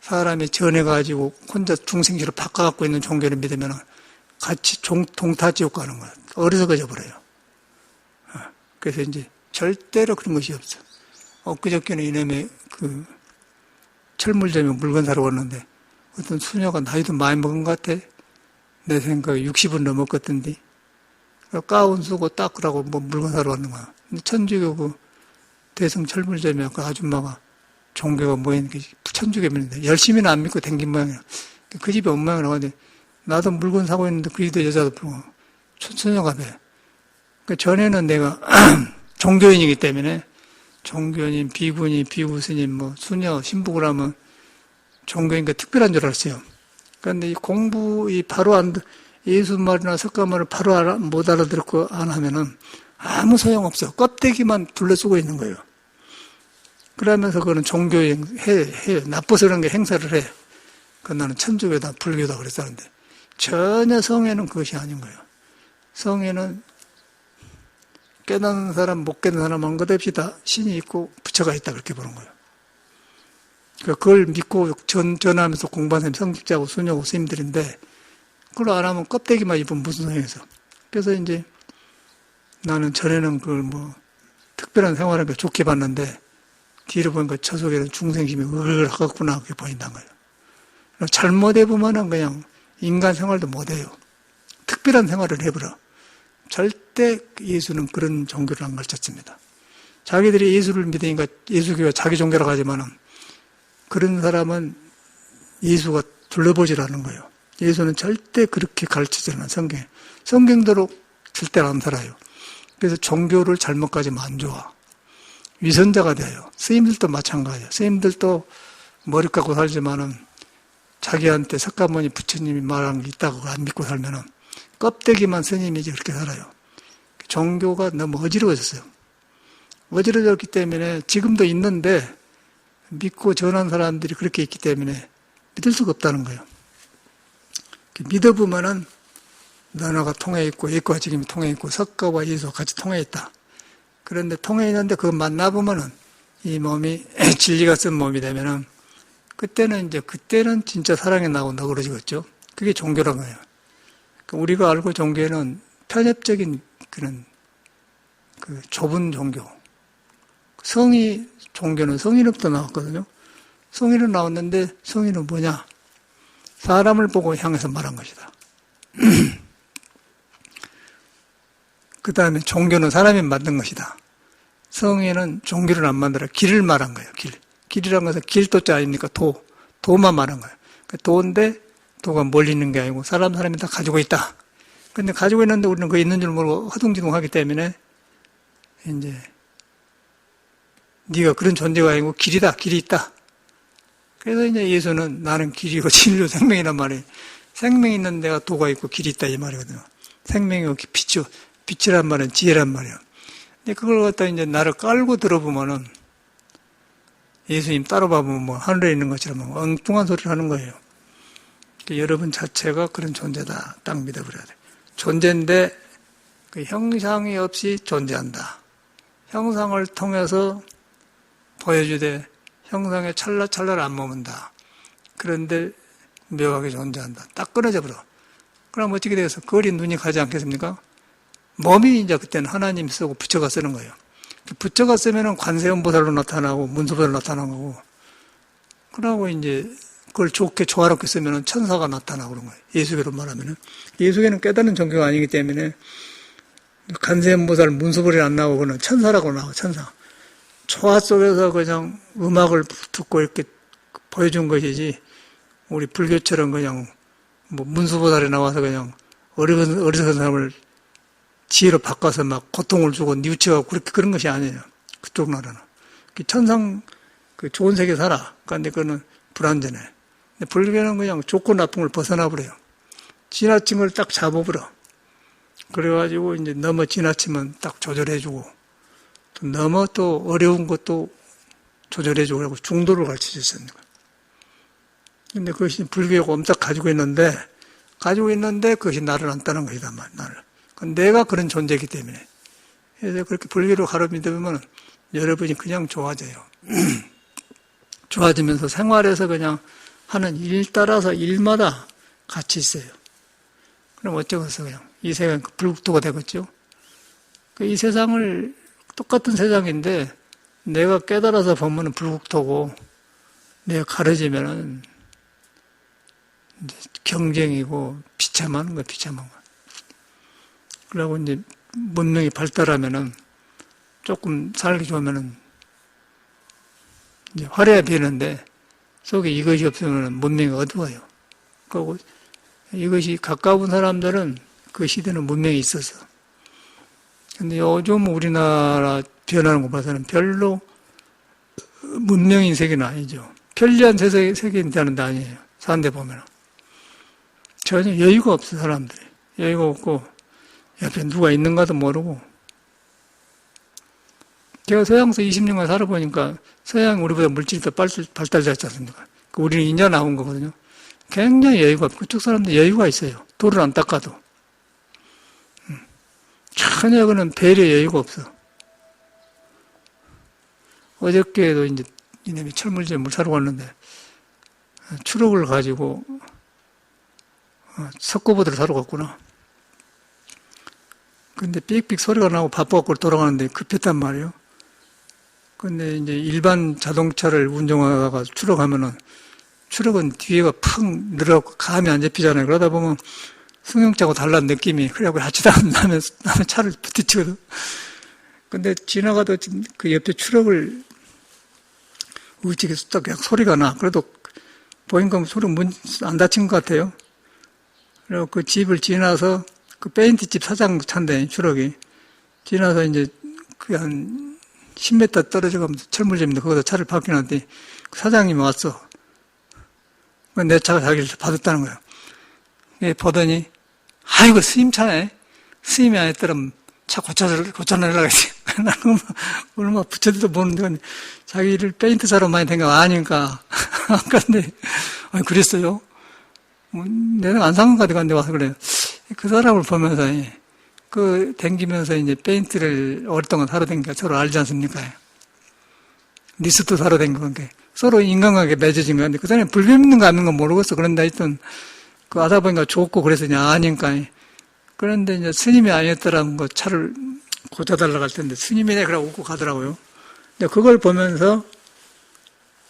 사람이 전해가지고 혼자 중생지로 바꿔갖고 있는 종교를 믿으면 같이 동타지옥 가는 거예요. 어리석어져 버려요. 그래서 이제 절대로 그런 것이 없어. 엊그저께는 이놈의 그 철물점에 물건 사러 왔는데 어떤 수녀가 나이도 많이 먹은 것 같아. 내 생각에 60은 넘었거든데. 가운 쓰고 닦으라고 뭐 물건 사러 왔는 거야. 근데 천주교 그 대성 철물점에 그 아줌마가 종교가 뭐였는지 천주교인데 열심히는 안 믿고 댕긴 모양이야. 그 집에 엄마가 나왔는데 나도 물건 사고 있는데 그 집에 여자도 보고 수녀가 돼. 그 전에는 내가 종교인이기 때문에 종교인, 비구니, 비구스님, 뭐 수녀, 신부를 하면 종교인과 특별한 줄 알았어요. 그런데 이 공부, 바로 예수 말이나 석가 말을 바로 못 알아듣고 안 하면은 아무 소용없어. 껍데기만 둘러쓰고 있는 거예요. 그러면서 그거는 종교인 해요. 나빠서 그런 게 행사를 해. 그건 나는 천주교다, 불교다 그랬었는데 전혀 성에는 그것이 아닌 거예요. 성에는 깨닫는 사람, 못 깨닫는 사람 한 것 없이 다 신이 있고 부처가 있다 그렇게 보는 거예요. 그걸 믿고 전하면서 공부하는 성직자고 수녀고 스님들인데 그걸 안 하면 껍데기만 입으면 무슨 소용이겠어. 그래서 이제 나는 전에는 그걸 뭐 특별한 생활을 좋게 봤는데 뒤로 보니까 저 속에는 중생심이 으르르하겠구나 그렇게 보인다는 거예요. 잘못해보면은 그냥 인간 생활도 못해요. 특별한 생활을 해버려. 절대 예수는 그런 종교를 안 가르쳤습니다. 자기들이 예수를 믿으니까 예수교가 자기 종교라고 하지만은 그런 사람은 예수가 둘러보질 않은 거예요. 예수는 절대 그렇게 가르치지 않아요. 성경대로 절대 안 살아요. 그래서 종교를 잘못 가지면 안 좋아. 위선자가 돼요. 스님들도 마찬가지예요. 스님들도 머리 깎고 살지만은 자기한테 석가모니 부처님이 말한 게 있다고 안 믿고 살면은 껍데기만 스님이지 그렇게 살아요. 종교가 너무 어지러워졌어요. 어지러워졌기 때문에 지금도 있는데 믿고 전한 사람들이 그렇게 있기 때문에 믿을 수가 없다는 거예요. 믿어보면은 너나가 통해 있고 예수와 지금이 통해 있고 석가와 예수가 같이 통해 있다. 그런데 통해 있는데 그거 만나보면은 이 몸이 진리가 쓴 몸이 되면은 그때는 진짜 사랑이 나고 너그러지겠죠. 그게 종교란 거예요. 우리가 알고 종교는 편협적인 그런 그 좁은 종교. 종교는 성의로부터 나왔거든요. 성의로 나왔는데 성의는 뭐냐? 사람을 보고 향해서 말한 것이다. 그 다음에 종교는 사람이 만든 것이다. 성의는 종교를 안 만들어 길을 말한 거예요. 길이란 것은 길도자 아닙니까? 도만 말한 거예요. 도인데 도가 멀리 있는 게 아니고 사람이 다 가지고 있다. 근데 가지고 있는데 우리는 그게 있는 줄 모르고 허둥지둥하기 때문에 이제 네가 그런 존재가 아니고 길이 있다. 그래서 이제 예수는 나는 길이고 진리요 생명이란 말이에요. 생명이 있는 데가 도가 있고 길이 있다 이 말이거든요. 생명이고 빛이란 말은 지혜란 말이에요. 근데 그걸 갖다 이제 나를 깔고 들어보면은 예수님 따로 봐보면 뭐 하늘에 있는 것처럼 엉뚱한 소리를 하는 거예요. 여러분 자체가 그런 존재다. 딱 믿어버려야 돼. 존재인데 그 형상이 없이 존재한다. 형상을 통해서 보여주되 형상에 찰나찰나를 안 머문다. 그런데 묘하게 존재한다. 딱 끊어져 버려. 그럼 어떻게 돼서 거리 눈이 가지 않겠습니까? 몸이 이제 그때는 하나님 쓰고 부처가 쓰는 거예요. 부처가 쓰면은 관세음보살로 나타나고 문수보살로 나타나고 그러고 이제 그걸 좋게 조화롭게 쓰면은 천사가 나타나고 그런 거예요. 예수계로 말하면은. 예수계는 깨닫는 종교가 아니기 때문에 관세음보살 문수보살이 안 나오고 그는 천사라고 나와요. 천사. 초화 속에서 그냥 음악을 듣고 이렇게 보여준 것이지 우리 불교처럼 그냥 뭐 문수보살이 나와서 그냥 어리석은 사람을 지혜로 바꿔서 막 고통을 주고 뉘우쳐가고 그런 것이 아니에요. 그쪽 나라는. 천상 그 좋은 세계 살아. 그런데 그거는 불완전해. 근데 불교는 그냥 좋고 나쁜 걸 벗어나버려요. 지나친 걸 딱 잡아버려. 그래가지고 이제 너무 지나치면 딱 조절해주고 또 너무 또 어려운 것도 조절해주고 그러고 중도를 가르쳐 줬습니다. 근데 그것이 불교가 엄청 가지고 있는데 그것이 나를 안 따는 것이다. 나를. 내가 그런 존재이기 때문에. 그래서 그렇게 불교로 가르 믿으면 여러분이 그냥 좋아져요. 좋아지면서 생활에서 그냥 하는 일 따라서 일마다 같이 있어요. 그럼 어쩌겠어, 그냥. 이 세상 불국토가 되겠죠? 이 세상을, 똑같은 세상인데, 내가 깨달아서 보면 불국토고, 내가 가르치면은, 경쟁이고, 비참한 거야, 비참한 거. 그러고 이제, 문명이 발달하면은, 조금 살기 좋으면은, 이제 화려해 보이는데, 속에 이것이 없으면 문명이 어두워요. 그리고 이것이 가까운 사람들은 그 시대는 문명이 있어서. 근데 요즘 우리나라 변하는 거 봐서는 별로 문명인 세계는 아니죠. 편리한 세계인 데는 아니에요. 사는데 보면. 전혀 여유가 없어, 사람들이. 여유가 없고, 옆에 누가 있는가도 모르고. 제가 서양서 20년간 살아보니까 서양 우리보다 물질이 더 발달되었지 않습니까? 우리는 인자 나온 거거든요. 굉장히 여유가 없고, 그쪽 사람들 여유가 있어요. 돌을 안 닦아도. 전혀 그는 배려 여유가 없어. 어저께도 이제 이놈이 철물점에 물 사러 갔는데, 추록을 가지고, 석고보드를 사러 갔구나. 근데 삑삑 소리가 나고 바빠갖고 돌아가는데 급했단 말이에요. 근데 이제 일반 자동차를 운전하다가 추락하면은 추락은 뒤에가 팍 늘어갖고 감이 안 잡히잖아요. 그러다 보면 승용차하고 달라는 느낌이. 그래갖고 하치다 나면 차를 부딪히거든. 근데 지나가다 그 옆에 트럭을 우측에 딱 그냥 소리가 나. 그래도 보니까 소리 안 다친 것 같아요. 그리고 그 집을 지나서 그 페인트집 사장 차인데 트럭이 지나서 이제 그 한 10m 떨어져 가면서 철물점인데 거기다 차를 파킹하는데 그 사장님이 왔어. 내 차가 자기를 받았다는 거야. 예, 보더니 아이고 스님 차네. 스님이 아니었더라면 차 고쳐내려고 했지. 나는 얼마 부처도 모르는데 자기를 페인트사로 많이 된 거 아니니까. 근데 아니 그랬어요. 내가 안 산 것 같아. 근데 와서 그래요. 그 사람을 보면서 그 댕기면서 이제 페인트를 오랫동안 사러 댕기니까 서로 알지 않습니까? 리스트 사러 댕기는 게 서로 인간관계 맺어진 건데 그 사람이 불교 믿는 거 안 믿는 거 모르겠어. 그런데 하여튼 그 하다 보니까 좋고 그래서 그냥 아니까. 그런데 이제 스님이 아니었더라면 그 차를 고쳐달라고 할 텐데 스님이네 그러고 웃고 가더라고요. 근데 그걸 보면서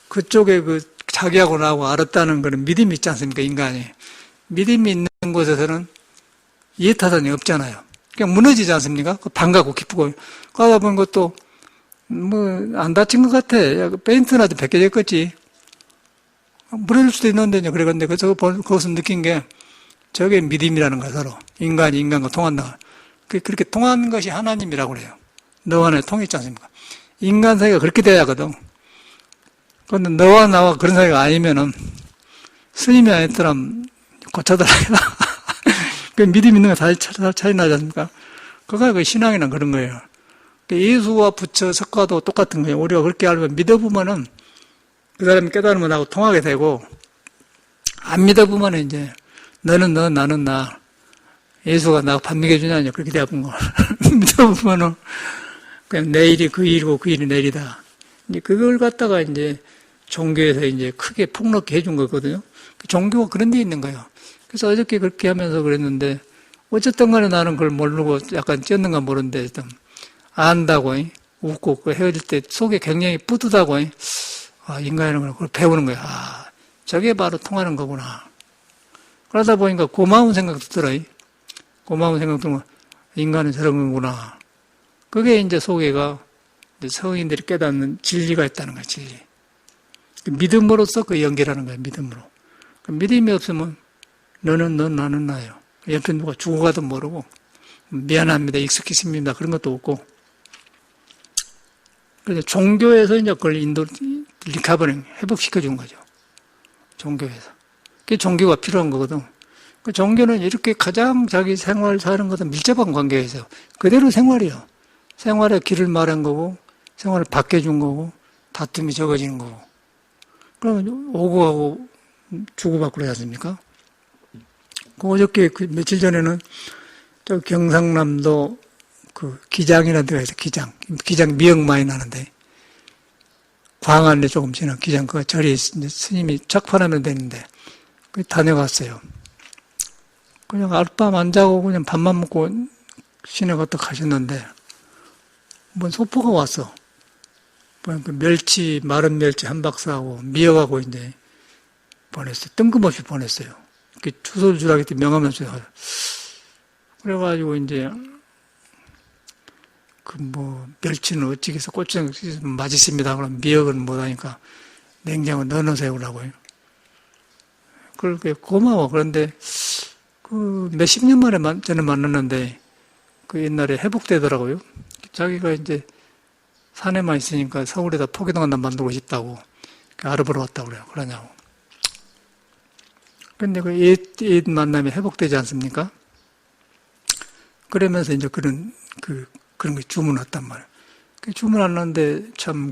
그쪽에 그 자기하고 나하고 알았다는 그런 믿음이 있지 않습니까? 인간이. 믿음이 있는 곳에서는 이해타산이 없잖아요. 그냥 무너지지 않습니까? 반갑고 기쁘고. 가다 보면 것도 안 다친 것 같아. 페인트나도 벗겨졌겠지. 무너질 수도 있는데, 그래. 근데 거기서 느낀 게 저게 믿음이라는 거야, 서로. 인간이 인간과 통한다. 그렇게 통하는 것이 하나님이라고 그래요. 너와 나 통했지 않습니까? 인간 사이가 그렇게 돼야 하거든. 그런데 너와 나와 그런 사이가 아니면은 스님이 아니더라면 고쳐달라. 그 믿음 있는 거 다 차이 나지 않습니까? 그거가 그 신앙이란 그런 거예요. 예수와 부처, 석가도 똑같은 거예요. 우리가 그렇게 알면 믿어보면은 그 사람이 깨달으면 나하고 통하게 되고, 안 믿어보면은 이제 너는 너, 나는 나. 예수가 나하고 밥 먹여주냐, 그렇게 되어본 거. 믿어보면은 그냥 내 일이 그 일이고 그 일이 내 일이다. 이제 그걸 갖다가 이제 종교에서 이제 크게 폭넓게 해준 거거든요. 종교가 그런 데 있는 거예요. 그래서 어저께 그렇게 하면서 그랬는데, 어쨌든 간에 나는 그걸 모르고 약간 찌었는가 모르는데, 좀 안다고, 웃고, 헤어질 때 속에 굉장히 뿌듯하고, 인간이라는 걸 배우는 거야. 저게 바로 통하는 거구나. 그러다 보니까 고마운 생각도 들어요. 고마운 생각도 들면, 인간은 저런 거구나. 그게 이제 속에가 성인들이 깨닫는 진리가 있다는 거야, 진리. 믿음으로써 그 연결하는 거야, 믿음으로. 믿음이 없으면 너는 너, 나는 나요. 옆에 누가 죽어가도 모르고 미안합니다, 익숙했습니다 그런 것도 없고. 그래서 종교에서 이제 그걸 리커버링, 회복시켜준 거죠. 종교에서. 그게 종교가 필요한 거거든. 그 종교는 이렇게 가장 자기 생활 사는 것과 밀접한 관계에서 그대로 생활이요. 생활의 길을 말한 거고, 생활을 바뀌어준 거고, 다툼이 적어지는 거고. 그러면 오고 가고 주고받고 그러지 않습니까? 어저께 며칠 전에는 저 경상남도 그 기장이라는 데가 있어요. 기장 미역 많이 나는데 광안에 조금 지나 기장 그 절이 스님이 착판하면 되는데 그 다녀갔어요. 그냥 알밤 안 자고 그냥 밥만 먹고 시내 갔다 가셨는데 뭔 소포가 왔어. 그 멸치, 마른 멸치 한 박스하고 미역하고 이제 보냈어요. 뜬금없이 보냈어요. 주소를 주라고 했더니 명함을 줘요. 그래가지고 이제 멸치는 어찌해서 고추장 맛있습니다. 그럼 미역은 못하니까 냉장고 넣어놓으세요. 그러고요. 그렇게 고마워. 그런데 몇십 년 만에 저는 만났는데 그 옛날에 회복되더라고요. 자기가 이제 산에만 있으니까 서울에다 포기동 하나 만들고 싶다고 알아보러 왔다고 그래요. 그러냐고. 근데 그 옛 만남이 회복되지 않습니까? 그러면서 이제 그런 거 주문했단 말이에요. 주문 왔는데 참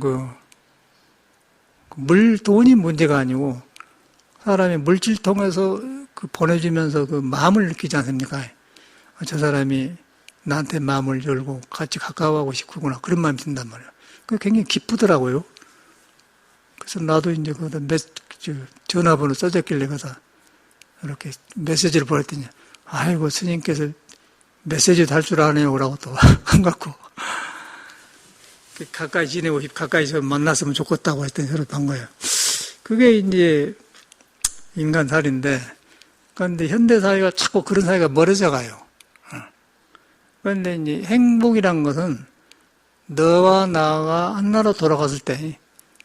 돈이 문제가 아니고 사람이 물질 통해서 보내주면서 그 마음을 느끼지 않습니까? 저 사람이 나한테 마음을 열고 같이 가까워하고 싶구나. 그런 마음이 든단 말이에요. 그게 굉장히 기쁘더라고요. 그래서 나도 이제 전화번호 써졌길래 가서 이렇게 메시지를 보냈더니, 아이고, 스님께서 메시지도 할 줄 아네요. 라고 또 한 것 같고. 가까이 지내고 가까이서 만났으면 좋겠다고 했더니 서로 반 거예요. 그게 이제 인간살인데, 그런데 현대 사회가 자꾸 그런 사회가 멀어져 가요. 그런데 이제 행복이란 것은 너와 나가 하나로 돌아갔을 때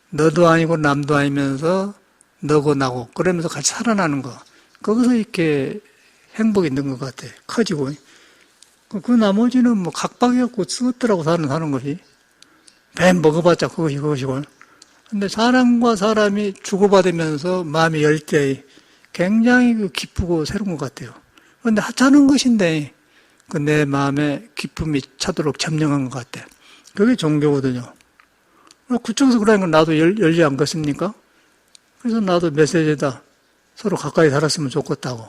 너도 아니고 남도 아니면서 너고 나고 그러면서 같이 살아나는 거. 거기서 이렇게 행복이 있는 것 같아. 커지고. 그 나머지는 뭐 각박이었고 쓰겄더라고 사는 것이. 배 먹어봤자 그것이고. 근데 사람과 사람이 주고받으면서 마음이 열 때 굉장히 기쁘고 새로운 것 같아요. 그런데 하찮은 것인데 그 내 마음에 기쁨이 차도록 점령한 것 같아. 그게 종교거든요. 그쪽에서 그러니까 나도 열지 않겠습니까? 그래서 나도 메시지에다 서로 가까이 살았으면 좋겠다고.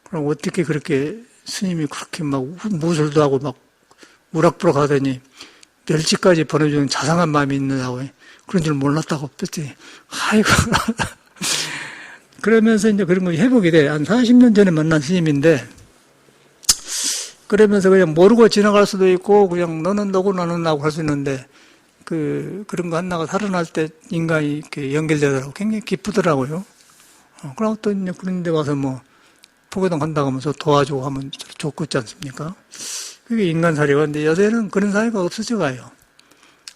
그럼 어떻게 그렇게 스님이 그렇게 막 무술도 하고 막 우락부락 하더니 멸치까지 보내주는 자상한 마음이 있느냐고. 그런 줄 몰랐다고 했더니, 아이고. 그러면서 이제 그런 거 회복이 돼. 한 40년 전에 만난 스님인데, 그러면서 그냥 모르고 지나갈 수도 있고, 그냥 너는 너고 나는 나고 할 수 있는데, 그런 거 하나가 살아날 때 인간이 이렇게 연결되더라고. 굉장히 기쁘더라고요. 그러고 또 이제 그런 데 와서 뭐, 포교당 한다고 하면서 도와주고 하면 좋겠지 않습니까? 그게 인간사회가. 근데 요새는 그런 사회가 없어져 가요.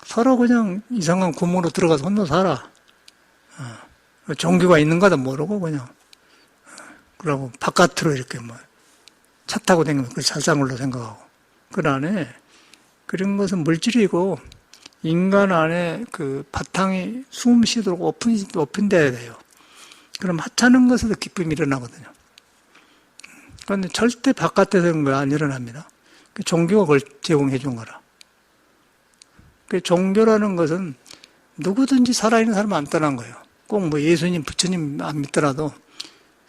서로 그냥 이상한 구멍으로 들어가서 혼자 살아. 종교가 있는 거다 모르고 그냥. 그러고 바깥으로 이렇게 뭐, 차 타고 다니면 그 살상으로 생각하고. 그 안에 그런 것은 물질이고 인간 안에 그 바탕이 숨 쉬도록 오픈돼야 돼요. 그럼 하찮은 것에서 기쁨이 일어나거든요. 그런데 절대 바깥에서 그런 거 안 일어납니다. 종교가 그걸 제공해 준 거라. 종교라는 것은 누구든지 살아있는 사람은 안 떠난 거예요. 꼭 뭐 예수님, 부처님 안 믿더라도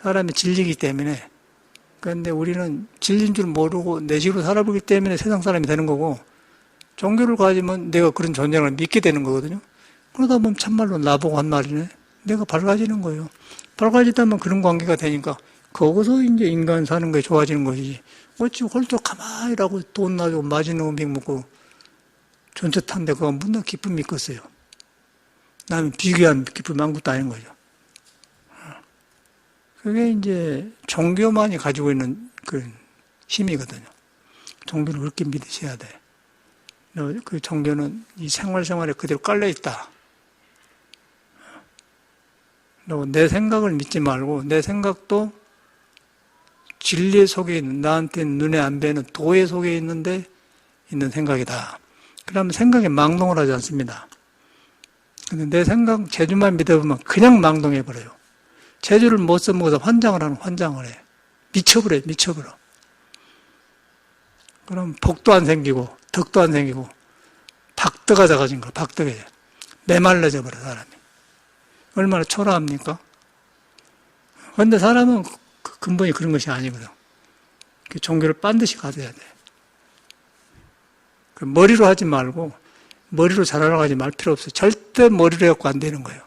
사람이 진리이기 때문에. 그런데 우리는 진리인 줄 모르고 내 식으로 살아보기 때문에 세상 사람이 되는 거고, 종교를 가지면 내가 그런 존재를 믿게 되는 거거든요. 그러다 보면 참말로 나보고 한 말이네. 내가 밝아지는 거예요. 밝아지다면 그런 관계가 되니까 거기서 이제 인간 사는 게 좋아지는 것이지. 어찌 홀쭉 가만히 일하고 돈 나주고 맛있는 음식 먹고 전체 탄데 그거 무슨 기쁨이 있겠어요. 나는 비교한 기쁨이 아무것도 아닌 거죠. 그게 이제 종교만이 가지고 있는 그런 힘이거든요. 종교를 그렇게 믿으셔야 돼. 그 종교는 이 생활에 그대로 깔려있다. 내 생각을 믿지 말고 내 생각도 진리 속에 있는, 나한테 눈에 안 뵈는 도의 속에 있는 생각이다. 그러면 생각에 망동을 하지 않습니다. 근데 내 생각, 재주만 믿어보면 그냥 망동해버려요. 재주를 못 써먹어서 환장을 해. 미쳐버려. 그럼 복도 안 생기고, 덕도 안 생기고, 박덕가 작아진 거야, 박덕해. 메말라져 버려, 사람이. 얼마나 초라합니까? 그런데 사람은 근본이 그런 것이 아니거든. 종교를 반드시 가져야 돼. 머리로 하지 말고, 머리로 잘하려고 하지 말 필요 없어요. 절대 머리로 해갖고 안 되는 거예요.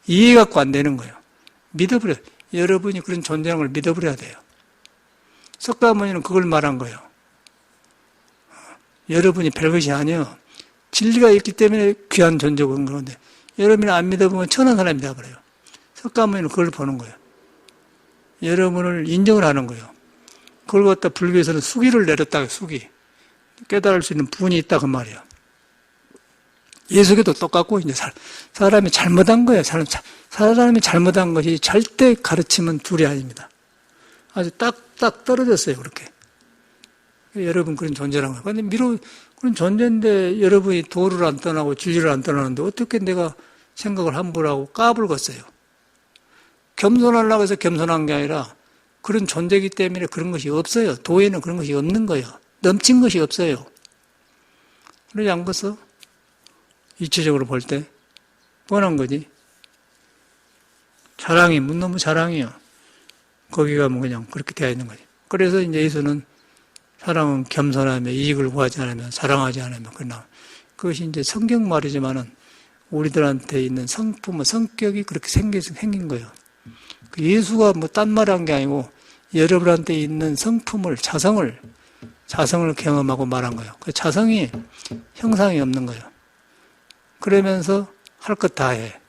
이해갖고 안 되는 거예요. 믿어버려. 여러분이 그런 존재라는 걸 믿어버려야 돼요. 석가모니는 그걸 말한 거예요. 여러분이 별것이 아니에요. 진리가 있기 때문에 귀한 존재고 그런 건데, 여러분이 안 믿어보면 천한 사람이 되어버려요. 석가모니는 그걸 보는 거예요. 여러분을 인정을 하는 거예요. 그걸 갖다 불교에서는 수기를 내렸다고, 수기. 깨달을 수 있는 부분이 있다, 그 말이에요. 예수에도 똑같고, 이제 사람이 잘못한 거예요. 사람이 잘못한 것이 절대 가르치면 둘이 아닙니다. 아주 딱딱 떨어졌어요, 그렇게. 여러분 그런 존재라는 거예요. 근데 그런 존재인데 여러분이 도를 안 떠나고 진리를 안 떠나는데 어떻게 내가 생각을 함부로 하고 까불겠어요. 겸손하려고 해서 겸손한 게 아니라 그런 존재이기 때문에 그런 것이 없어요. 도에는 그런 것이 없는 거예요. 넘친 것이 없어요. 그러지 않겠어? 이체적으로 볼 때 뻔한 거지. 자랑이 너무 자랑이야. 거기가 뭐 그냥 그렇게 되어 있는 거지. 그래서 이제 예수는 사랑은 겸손하며 이익을 구하지 않으면 자랑하지 않으면 그러나 그것이 이제 성경 말이지만은 우리들한테 있는 성품, 성격이 그렇게 생긴 거예요. 그 예수가 뭐 딴 말 한 게 아니고 여러분한테 있는 성품을 자성을 경험하고 말한 거예요. 그 자성이 형상이 없는 거예요. 그러면서 할 것 다 해.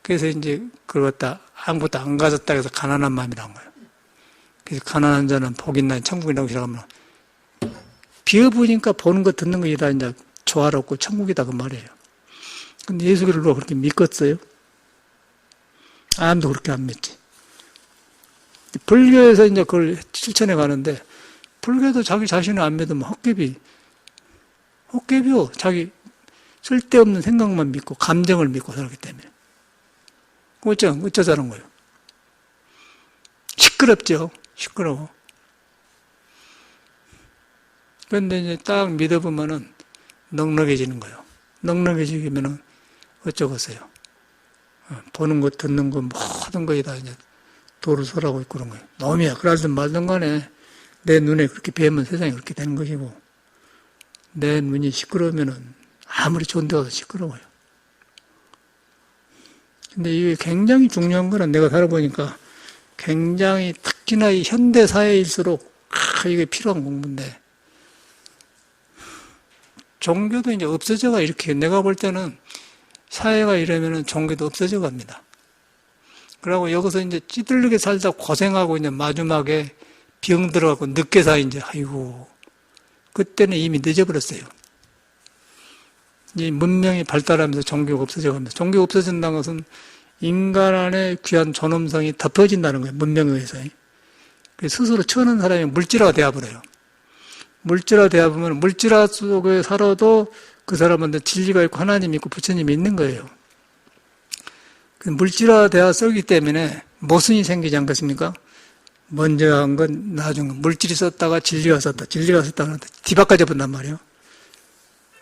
그래서 이제 그걸 갖다 아무것도 안 가졌다 해서 가난한 마음이라는 거예요. 그래서 가난한 자는 복 있나니 천국이라고 시작하면 비어보니까 보는 거 듣는 거 다 이제 조화롭고 천국이다 그 말이에요. 근데 예수를 그렇게 믿겠어요? 아무도 그렇게 안 믿지. 불교에서 이제 그걸 실천해 가는데 불교도 자기 자신을 안 믿으면 헛개비요. 자기 쓸데없는 생각만 믿고 감정을 믿고 살기 때문에. 어쩌자는 거예요. 시끄럽죠. 시끄러워. 그런데 이제 딱 믿어보면은 넉넉해지는 거예요. 넉넉해지면은 어쩌겠어요. 보는 것, 듣는 것, 모든 거에 다 이제 도를 설하고 있고 그런 거예요. 놈이야. 그러든 말든 간에 내 눈에 그렇게 뵈면 세상이 그렇게 되는 것이고, 내 눈이 시끄러우면은 아무리 좋은 데 가서 시끄러워요. 근데 이게 굉장히 중요한 거는 내가 살아보니까 굉장히 특히나 이 현대 사회일수록 이게 필요한 공부인데, 종교도 이제 없어져가 이렇게 내가 볼 때는 사회가 이러면은 종교도 없어져 갑니다. 그러고 여기서 이제 찌들르게 살다 고생하고 이제 마지막에 병 들어가고 늦게 사 이제 아이고 그때는 이미 늦어버렸어요. 이 문명이 발달하면서 종교가 없어져 갑니다. 종교가 없어진다는 것은 인간 안에 귀한 존엄성이 덮어진다는 거예요. 문명에 의해서. 스스로 쳐는 사람이 물질화가 되어버려요. 물질화 되어보면 물질화 속에 살아도 그 사람한테 진리가 있고 하나님이 있고 부처님이 있는 거예요. 물질화 되어 썩기 때문에 모순이 생기지 않겠습니까? 먼저 한 건 나중에 물질이 썼다가 진리가 썼다. 진리가 썼다가 뒤바꿔져 본단 말이에요.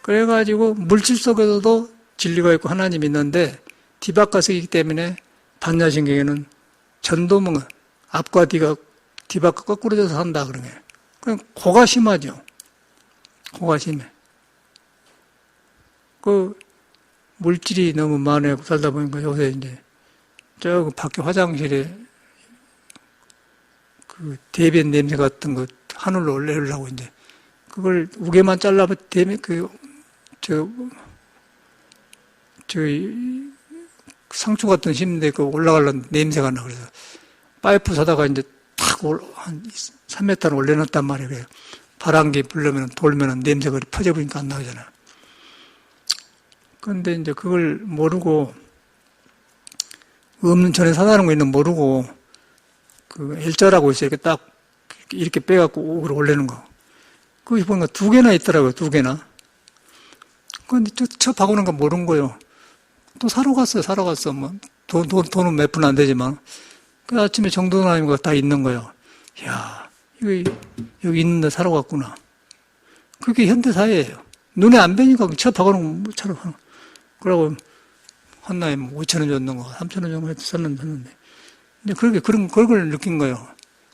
그래가지고 물질 속에서도 진리가 있고 하나님이 있는데 뒤바꿔 쓰기 때문에 반야신경에는 전도문 앞과 뒤바꿔 거꾸로 져서 한다 그런 거예요. 그냥 고가 심하죠. 고가 심해. 그 물질이 너무 많아요. 살다 보니까 요새 이제 저 밖에 화장실에 그 대변 냄새 같은 거 하늘로 올려려고 이제 그걸 우개만 잘라봐 대면 상추 같은 심는데 그 올라가려는 냄새가 나 그래서 파이프 사다가 이제 한 3m를 올려놨단 말이에요. 바람기 불려면 돌면은 냄새가 퍼져버리니까 안 나오잖아요. 그런데 이제 그걸 모르고 없는 전에 사다는 거 있는 모르고 그 일자라고 있어요. 이렇게 빼갖고 옥으로 올리는 거. 그게 보니까 2개나 있더라고요. 2개나. 근데 저 바꾸는 거 모르는 거예요. 또 사러 갔어. 뭐 돈은 몇 푼 안 되지만. 그 아침에 정돈하는 다 있는 거예요. 이야, 이거 여기 있는데 사러 갔구나. 그게 현대사회예요. 눈에 안 뵈니까 저 바꾸는 거 차로 하는 거. 그러고 한나에 5,000원 줬는 거, 3,000원 정도 썼는데. 근데 그렇게 그걸 느낀 거예요.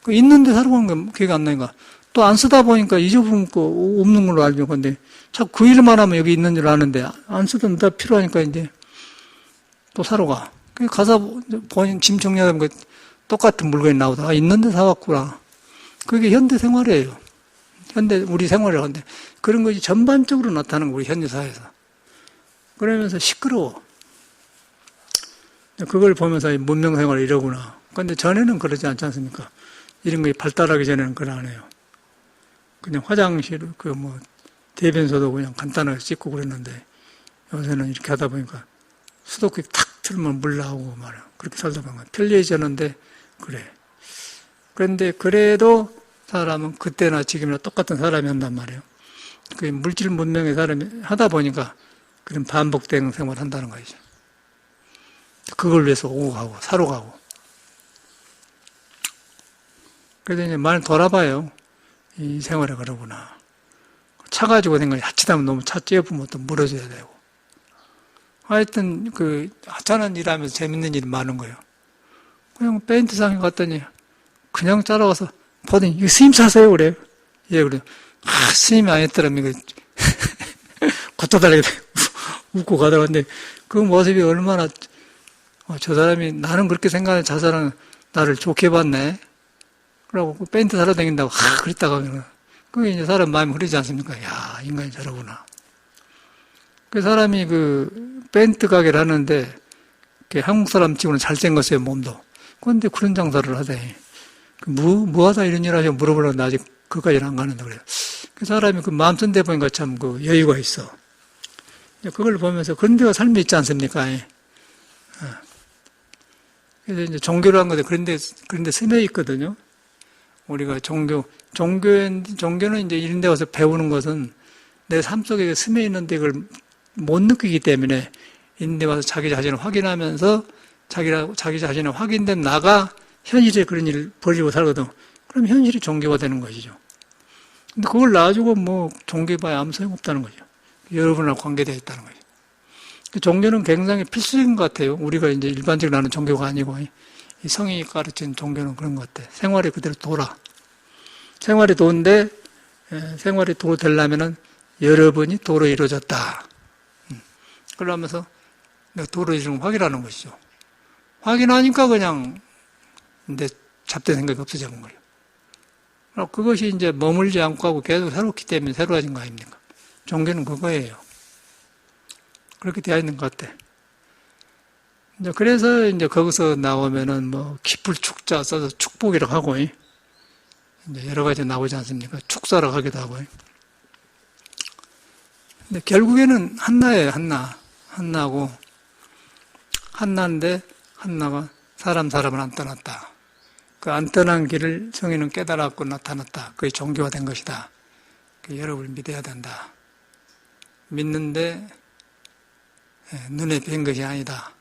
그 있는데 사러 가는 게 기억이 안 나니까. 또 안 쓰다 보니까 잊어버린 거 없는 걸로 알죠. 근데 자꾸 그 일만 하면 여기 있는 줄 아는데 안 쓰던 다 필요하니까 이제 또 사러 가. 가서 본인 짐 정리하다 보니까 똑같은 물건이 나오다. 있는데 사왔구나. 그게 현대 생활이에요. 우리 생활이라고 하는데 그런 것이 전반적으로 나타나는 거 우리 현대 사회에서. 그러면서 시끄러워. 그걸 보면서 문명 생활이 이러구나. 그런데 전에는 그러지 않지 않습니까? 이런 게 발달하기 전에는 그걸 안 해요. 그냥 화장실, 대변소도 그냥 간단하게 씻고 그랬는데, 요새는 이렇게 하다 보니까 수도꼭지 탁 틀면 물 나오고 말이야. 그렇게 살다 보니까 편리해졌는데, 그래. 그런데 그래도 사람은 그때나 지금이나 똑같은 사람이 한단 말이에요. 그 물질 문명의 사람이 하다 보니까 그런 반복된 생활을 한다는 거죠. 그걸 위해서 오고 가고, 사러 가고. 그래서 이제 많이 돌아봐요. 이 생활이 그러구나. 차 가지고 생각이 자칫하면 너무 차 찌어보면 또 물어줘야 되고. 하여튼, 하찮은 일 하면서 재밌는 일이 많은 거예요. 그냥 페인트상에 갔더니, 그냥 따라와서, 보더니, 이거 스님 사세요? 그래요. 예, 그래요. 스님이 아니었더라면, 이거, 걷어달라고 웃고 가더라는데, 그 모습이 얼마나, 저 사람이, 나는 그렇게 생각하는 저 사람은 나를 좋게 봤네. 그러고, 페인트 사러 다닌다고, 그랬다가, 그게 이제 사람 마음이 흐르지 않습니까? 야, 인간이 저러구나. 그 사람이 페인트 가게를 하는데, 한국 사람 치고는 잘생겼어요, 몸도. 그런데 그런 장사를 하대. 뭐 하다 이런 일 하냐고 물어보려는데 아직 그까지는 안 가는데 그래요. 그 사람이 그 마음 쓴데 보니까 참 그 여유가 있어. 그걸 보면서 그런 데가 삶이 있지 않습니까? 그래서 이제 종교를 한 건데 그런데 스며 있거든요. 우리가 종교는 이제 이런 데 와서 배우는 것은 내 삶 속에 스며 있는데 그걸 못 느끼기 때문에 이런 데 와서 자기 자신을 확인하면서 자기 자신을 확인된 나가 현실에 그런 일을 벌이고 살거든. 그럼 현실이 종교가 되는 것이죠. 근데 그걸 놔주고 뭐 종교봐야 아무 소용없다는 거죠. 여러분하고 관계되어 있다는 거죠. 종교는 굉장히 필수적인 것 같아요. 우리가 이제 일반적으로 아는 종교가 아니고, 이 성이 가르친 종교는 그런 것 같아. 생활이 그대로 돌아. 생활이 도인데, 생활이 도 되려면은 여러분이 도로 이루어졌다. 그러면서 내가 도로 이루는 걸 확인하는 것이죠. 확인하니까 그냥 내 잡된 생각이 없어지는 거예요. 그것이 이제 머물지 않고 하고 계속 새롭기 때문에 새로워진 거 아닙니까? 종교는 그거예요. 그렇게 되어 있는 것 같아. 이제 그래서 이제 거기서 나오면은 뭐 기쁠 축자 써서 축복이라고 하고, 이제 여러 가지 나오지 않습니까? 축사라고 하기도 하고. 근데 결국에는 한나예요, 한나. 한나고, 한나인데, 한나가 사람을 안 떠났다. 그 안 떠난 길을 성인은 깨달았고 나타났다. 그게 종교화된 것이다. 여러분을 믿어야 된다. 믿는데 눈에 뵌 것이 아니다.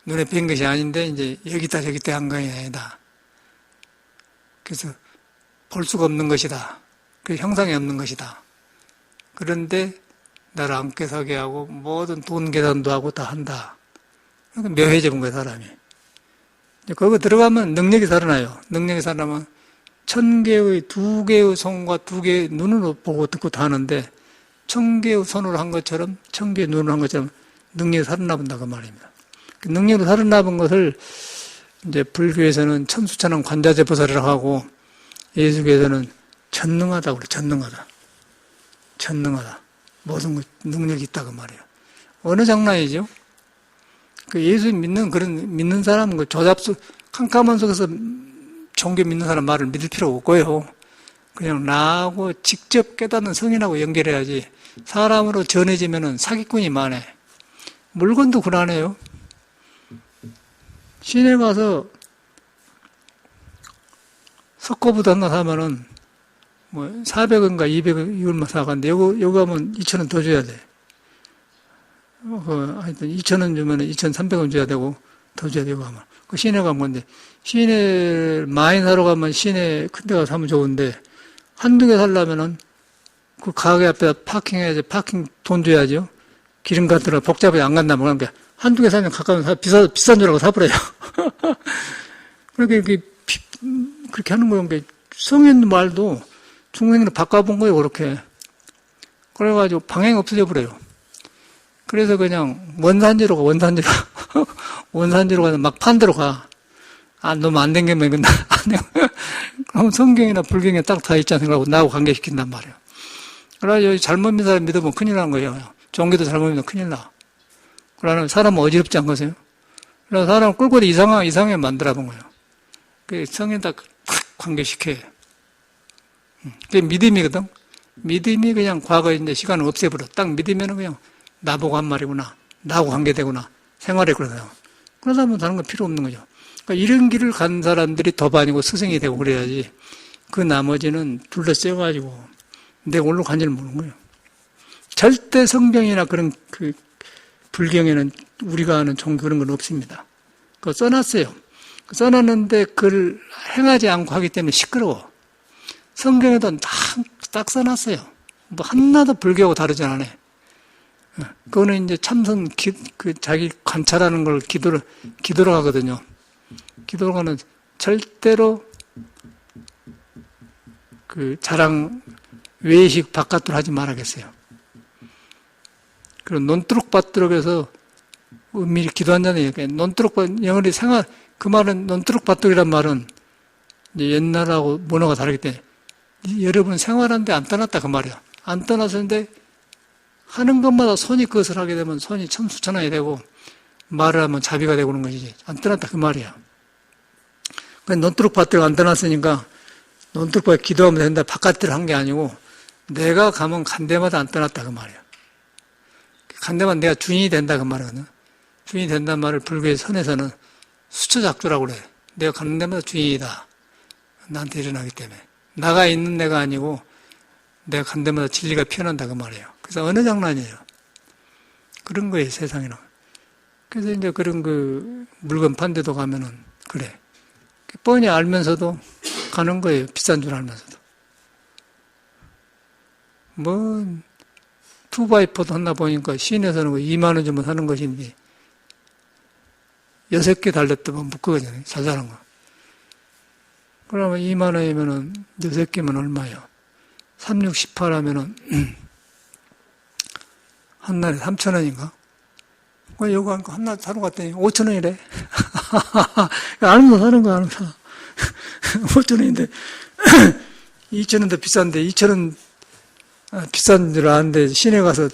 눈에 뵌 것이 아닌데 이제 여기다 저기다 한 것이 아니다. 그래서 볼 수가 없는 것이다. 그 형상이 없는 것이다. 그런데 나를 앉게 서게 하고 모든 돈 계산도 하고 다 한다. 그러니까 묘해지는 거야, 사람이. 거기 들어가면 능력이 살아나요. 능력이 살아나면 1000개의 2개의 손과 2개의 눈으로 보고 듣고 다 하는데 1000개의 손으로 한 것처럼 1000개의 눈으로 한 것처럼 능력이 살아나본다 그 말입니다. 그 능력으로 살아나본 것을 이제 불교에서는 천수천왕 관자재보살이라고 하고 예수교에서는 전능하다고 그래. 전능하다. 모든 것 능력이 있다 그 말이에요. 어느 장난이죠? 그 예수 믿는 사람, 그 조잡수, 캄캄한 속에서 종교 믿는 사람 말을 믿을 필요 없고요. 그냥 나하고 직접 깨닫는 성인하고 연결해야지. 사람으로 전해지면은 사기꾼이 많아. 물건도 불안해요. 시내 가서 석고부도 하나 사면은 뭐 400원인가 200원 이걸만 사가는데 여기 가면 2,000원 더 줘야 돼. 하여튼 2,000원 주면 2,300원 줘야 되고 더 줘야 되고 하면 그 시내 가면 건데 시내 많이 사러 가면 시내 큰 데 가서 사면 좋은데 한두 개 사려면은 그 가게 앞에다 파킹해야지. 파킹 돈 줘야죠. 기름 같은 복잡하게 안 간다 뭐 그러니까 한두 개 사면 가까운 비싼 줄 알고 사버려요. 그렇게 그렇게 하는 거예요. 그러니까 성인 말도 중생으로 바꿔본 거예요. 그렇게. 그래가지고 방향이 없어져 버려요. 그래서 그냥 원산지로 가서 막 판대로 가. 너무 안 댕기면 이건 안 돼. 그럼 성경이나 불경에 딱 다 있지 않습니까? 나하고 관계시킨단 말이에요. 그래가지고 잘못 믿는 사람 믿으면 큰일 나는 거예요. 종교도 잘못 믿으면 큰일 나. 그러면 사람은 어지럽지 않겠어요? 그래서 사람을 꿀꿀이 이상하게 만들어본 거예요. 그 성인 딱 관계시켜요. 그게 믿음이거든? 믿음이 그냥 과거에 이제 시간을 없애버려. 딱 믿으면 그냥 나보고 한 말이구나. 나하고 관계되구나. 생활에 그러다. 그러다 보면 다른 건 필요 없는 거죠. 그러니까 이런 길을 간 사람들이 덕반이고 스승이 되고 그래야지 그 나머지는 둘러싸여가지고 내가 올로 간지를 모르는 거예요. 절대 성경이나 그런 그 불경에는 우리가 아는 종교 그런 건 없습니다. 그거 써놨어요. 써놨는데 그걸 행하지 않고 하기 때문에 시끄러워. 성경에도 딱 써놨어요. 뭐 하나도 불교하고 다르지 않아. 그거는 이제 참선, 자기 관찰하는 걸 기도로 하거든요. 기도로 가는 절대로 그 자랑, 외식 바깥으로 하지 말아야겠어요. 그리고 논두룩밭두룩에서 미리 기도한다는 얘기예요. 논두룩밭, 영어로 생활, 그 말은 논두룩밭두룩이란 말은 이제 옛날하고 문화가 다르기 때문에 여러분 생활하는데 안 떠났다 그 말이야. 안 떠났었는데 하는 것마다 손이 그것을 하게 되면 손이 천수천왕이 되고 말을 하면 자비가 되고 그런 것이지. 안 떠났다 그 말이야. 논두룩 밭대로 안 떠났으니까 논두룩 밭에 기도하면 된다 바깥대로 한 게 아니고 내가 가면 간 데마다 안 떠났다 그 말이야. 간 데마다 내가 주인이 된다 그 말이거든. 주인이 된다는 말을 불교의 선에서는 수처작조라고 그래. 내가 가는 데마다 주인이다. 나한테 일어나기 때문에. 나가 있는 데가 아니고 내가 간 데마다 진리가 피어난다 그 말이에요. 그래서 어느 장난이에요. 그런 거예요 세상에는. 그래서 이제 그런 그 물건 판 데도 가면은 그래. 뻔히 알면서도 가는 거예요. 비싼 줄 알면서도. 뭐, 2x4도 하나 보니까 시내에서는 2만 원 주면 사는 것인데, 6개 달렸더만 묶거든요. 잘 사는 거. 그러면 2만 원이면은 6개면 얼마예요? 3, 6, 18 하면은, 한 날에 3천 원인가? 요거 한 날 사러 갔더니 5천 원이래. 알면서 사는 거 알면서. 5천 원인데, 2천 원 더 비싼데, 2천 원 비싼 줄 아는데, 시내 가서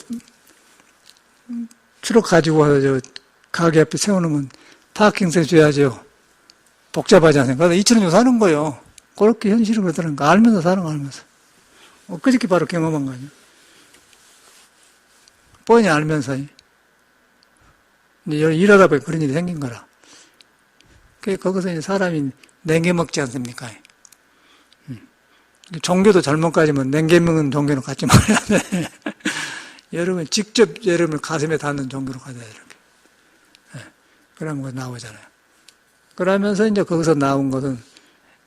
트럭 가지고 와서 저 가게 앞에 세워놓으면 파킹세 줘야죠. 복잡하지 않습니까? 그래서 2천 원 주고 사는 거예요. 그렇게 현실을 그러더라는 거. 알면서 사는 거 알면서. 엊그저께 바로 경험한 거 아니에요. 뻔히 알면서. 일하다 보니 그런 일이 생긴 거라. 거기서 이제 사람이 냉개 먹지 않습니까? 종교도 잘못 가지면 냉개 먹는 종교는 갖지 말아야 돼. 여러분, 직접 여러분을 가슴에 닿는 종교로 가져야 돼, 이렇게. 그러면 그거 나오잖아요. 그러면서 이제 거기서 나온 것은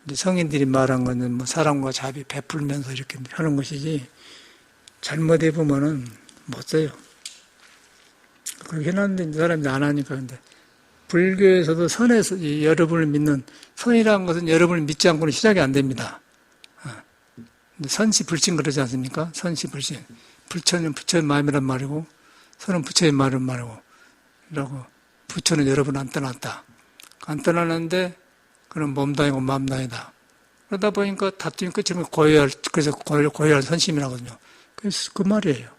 이제 성인들이 말한 거는 뭐 사랑과 자비 베풀면서 이렇게 하는 것이지, 잘못해 보면은 못 써요. 그렇게 해놨는데 사람이 안 하니까. 근데 불교에서도 선에서 여러분을 믿는 선이라는 것은 여러분을 믿지 않고는 시작이 안 됩니다. 선시 불신 그러지 않습니까? 선시 불신. 불천은 부처의 마음이란 말이고 선은 부처의 말이란 말이고 라고 부처는 여러분 안 떠났다. 안 떠나는데 그는 몸도 아니고 마음도 아니다. 그러다 보니까 다툼이 끝이면 그래서 고유할 선심이라거든요. 그래서 그 말이에요.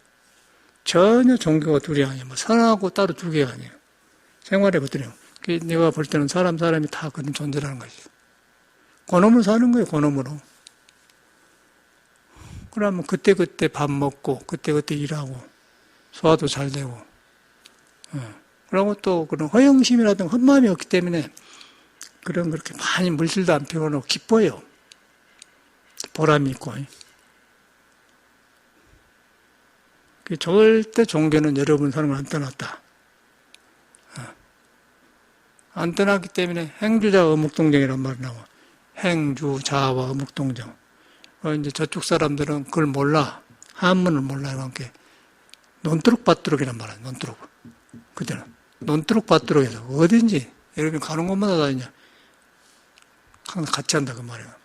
전혀 종교가 둘이 아니에요. 뭐 선하고 따로 두 개가 아니에요. 생활에 붙더래요. 내가 볼 때는 사람이 다 그런 존재라는 것이죠. 그놈으로 사는 거예요, 그놈으로. 그러면 그때그때 밥 먹고, 그때그때 일하고, 소화도 잘 되고, 그리고 또 그런 허영심이라든가 헛마음이 없기 때문에 그렇게 많이 물질도 안 피우고 기뻐요. 보람이 있고. 절대 종교는 여러분 사람을 안 떠났다. 안 떠났기 때문에 행주자 어묵동정이라는 말이 나와. 행주자와 어묵동정. 이제 저쪽 사람들은 그걸 몰라. 한문을 몰라요. 함께 논두룩 밭두룩이란 말이야. 논두룩. 그때는 논두룩 밭두룩에서 어딘지 여러분 가는 곳마다 다 이제 항상 같이 한다 그 말이야.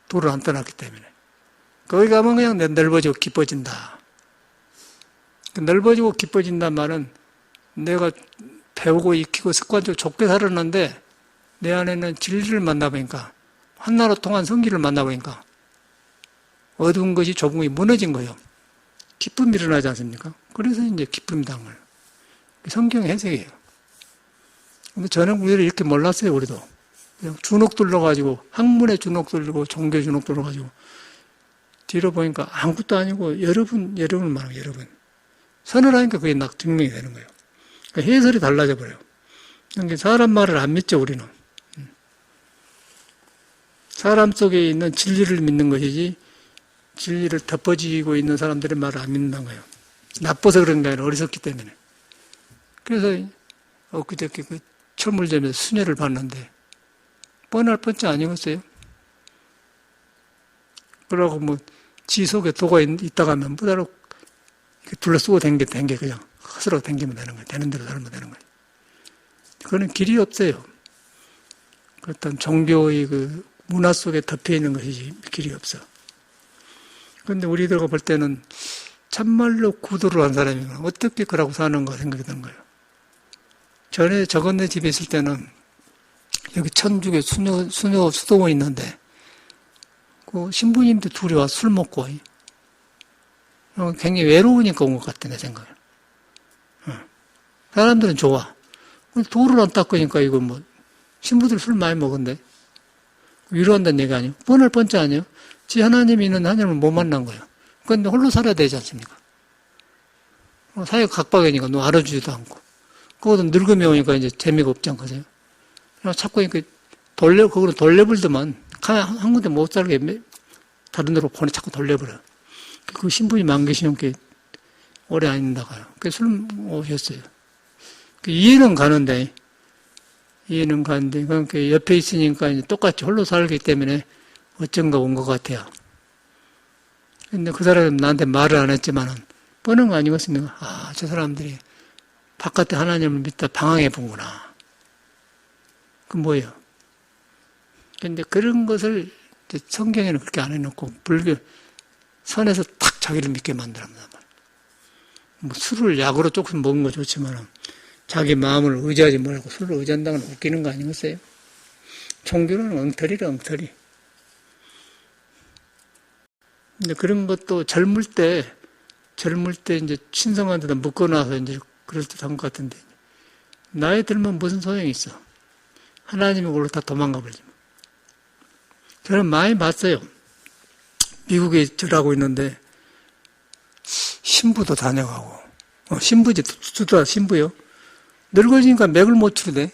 도를 안 떠났기 때문에. 거기 가면 그냥 넓어지고 기뻐진다. 넓어지고 기뻐진다는 말은 내가 배우고 익히고 습관적으로 좁게 살았는데 내 안에는 진리를 만나보니까 한나라 통한 성기를 만나보니까 어두운 것이 좁은 것이 무너진 거예요. 기쁨이 일어나지 않습니까? 그래서 이제 기쁨이란 거예요. 성경 해석이에요. 근데 저는 우리를 이렇게 몰랐어요, 우리도. 그냥 주눅 들러가지고, 학문에 주눅 들고, 종교 주눅 들어가지고, 뒤로 보니까 아무것도 아니고, 여러분을 말하고, 여러분. 선을 하니까 그게 막 증명이 되는 거예요. 그러니까 해설이 달라져 버려요. 그러니까 사람 말을 안 믿죠, 우리는. 사람 속에 있는 진리를 믿는 것이지, 진리를 덮어지고 있는 사람들의 말을 안 믿는다는 거예요. 나빠서 그런 게 아니라 어리석기 때문에. 그래서 엊그저께 그 철물점에서 수녀를 봤는데 뻔할 뻔치 아니었어요. 그러고 뭐 지 속에 도가 있다가 하면 뭐다로 둘러쓰고 댕겨 그냥 허스로 댕기면 되는 거예요. 되는 대로 살면 되는 거예요. 그거는 길이 없어요. 어떤 종교의 그 문화 속에 덮여 있는 것이지 길이 없어. 그런데 우리들가 볼 때는 참말로 구도를 한 사람이구나. 어떻게 그러고 사는가 생각이 드는 거예요. 전에 저건네 집에 있을 때는 여기 천주교 수도원 있는데 그 신부님들 둘이 와서 술 먹고 굉장히 외로우니까 온 것 같아 내 생각에. 사람들은 좋아. 돌을 안 닦으니까 이거 뭐, 신부들 술 많이 먹은데. 위로한다는 얘기 아니에요? 뻔할 뻔짜 아니에요? 지 하나님이 있는 하나님을 못 만난 거예요. 그런데 홀로 살아야 되지 않습니까? 사회가 각박이니까 너 알아주지도 않고. 그것도 늙음이 오니까 이제 재미가 없지 않겠어요? 자꾸 이렇게 거기로 돌려불더만, 한 군데 못 살게 다른 데로 자꾸 돌려버려요. 그 신분이 만기시면 오래 안 있다가요. 그래서 술 오셨어요. 이해는 가는데, 그러니까 옆에 있으니까 이제 똑같이 홀로 살기 때문에 어쩐가 온 것 같아요. 근데 그 사람은 나한테 말을 안 했지만은, 뻔한 거 아니겠습니까? 아, 저 사람들이 바깥에 하나님을 믿다 방황해 본구나. 그 뭐예요? 근데 그런 것을 성경에는 그렇게 안 해놓고, 불교, 선에서 탁 자기를 믿게 만들었단 말이에요. 뭐 술을 약으로 조금 먹은 거 좋지만은, 자기 마음을 의지하지 말고 술을 의지한다는 건 웃기는 거 아니겠어요? 종교는 엉터리라, 엉터리. 근데 그런 것도 젊을 때 이제 신성한데다 묶어놔서 이제 그럴 듯 한 것 같은데, 나이 들면 무슨 소용이 있어? 하나님이 그걸로 다 도망가 버리지. 저는 많이 봤어요. 미국에 절하고 있는데, 신부도 다녀가고, 신부지, 두다 신부요. 늙어지니까 맥을 못 추르대.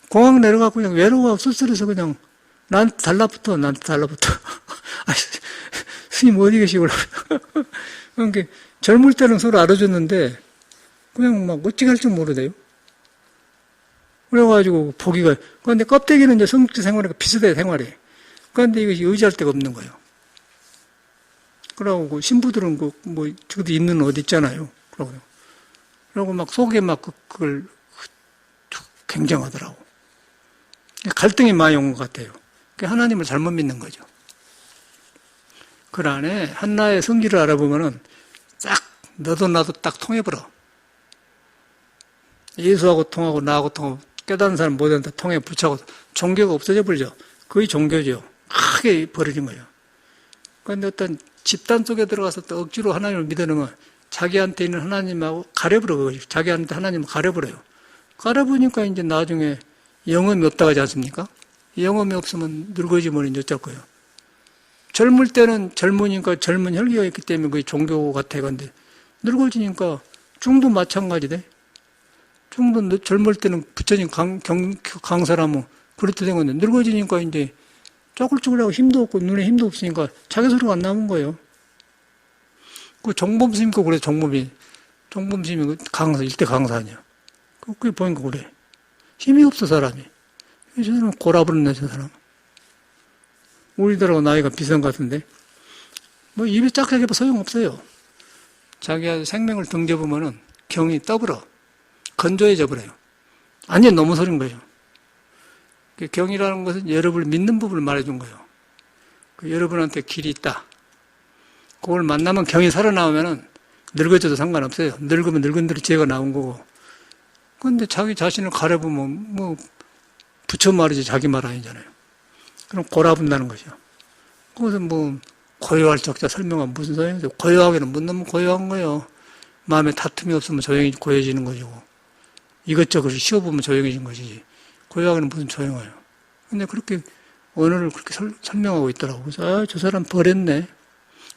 공항 내려가고 그냥 외로워 쓸쓸해서 그냥 나한테 달라붙어. 스님 어디 계시고. 그러니까 젊을 때는 서로 알아줬는데 그냥 막 어찌 할 줄 모르대요. 그래가지고 보기가, 그런데 껍데기는 이제 성직 생활이니까 비슷해, 생활이. 그런데 이것이 의지할 데가 없는 거예요. 그러고 신부들은 저도 있는 옷 있잖아요. 그러고 막 속에 막 그걸 굉장하더라고. 갈등이 많이 온 것 같아요. 하나님을 잘못 믿는 거죠. 그 안에 한나의 성질을 알아보면은 딱 너도 나도 딱 통해버려. 예수하고 통하고 나하고 통하고 깨달은 사람 모두는 다 통해 붙여고 종교가 없어져 버리죠. 거의 종교죠. 크게 벌어진 거예요. 그런데 어떤 집단 속에 들어가서 또 억지로 하나님을 믿어놓으면 자기한테 있는 하나님하고 가려버려. 자기한테 하나님을 가려버려요. 가려보니까 이제 나중에 영험이 없다고 하지 않습니까? 영험이 없으면 늙어지면 이제 어쩔 거예요. 젊을 때는 젊으니까 젊은 혈기가 있기 때문에 그게 종교 같아. 근데 늙어지니까 중도 마찬가지돼. 중도 젊을 때는 부처님 강사라면 그렇게 된 건데 늙어지니까 이제 쪼글쪼글하고 힘도 없고 눈에 힘도 없으니까 자기 소리가 안 나온 거예요. 그 정범스님 거 그래, 정범이 강사, 일대 강사 아니야. 그게 보니까 그래. 힘이 없어, 사람이. 저 사람 골아버렸네, 저 사람. 우리들하고 나이가 비슷한 것 같은데. 뭐, 입이 짝짝 해봐 소용없어요. 자기 생명을 등져보면은 경이 떠버려. 건조해져 버려요. 완전 너무 소린 거예요. 경이라는 것은 여러분을 믿는 법을 말해준 거예요. 여러분한테 길이 있다. 그걸 만나면 경이 살아나오면은 늙어져도 상관없어요. 늙으면 늙은 대로 죄가 나온 거고. 그런데 자기 자신을 가려보면 뭐 부처 말이지 자기 말 아니잖아요. 그럼 골아분다는 거죠. 그것은 뭐 고요할 적자 설명하면 무슨 소용이죠. 고요하기는 못 너무 고요한 거예요. 마음에 다툼이 없으면 조용히 고요해지는 것이고 이것저것 씌워보면 조용해진 것이지. 고요하기는 무슨 소용이에요. 근데 그렇게 언어를 그렇게 설명하고 있더라고요. 그래서 저 사람 버렸네.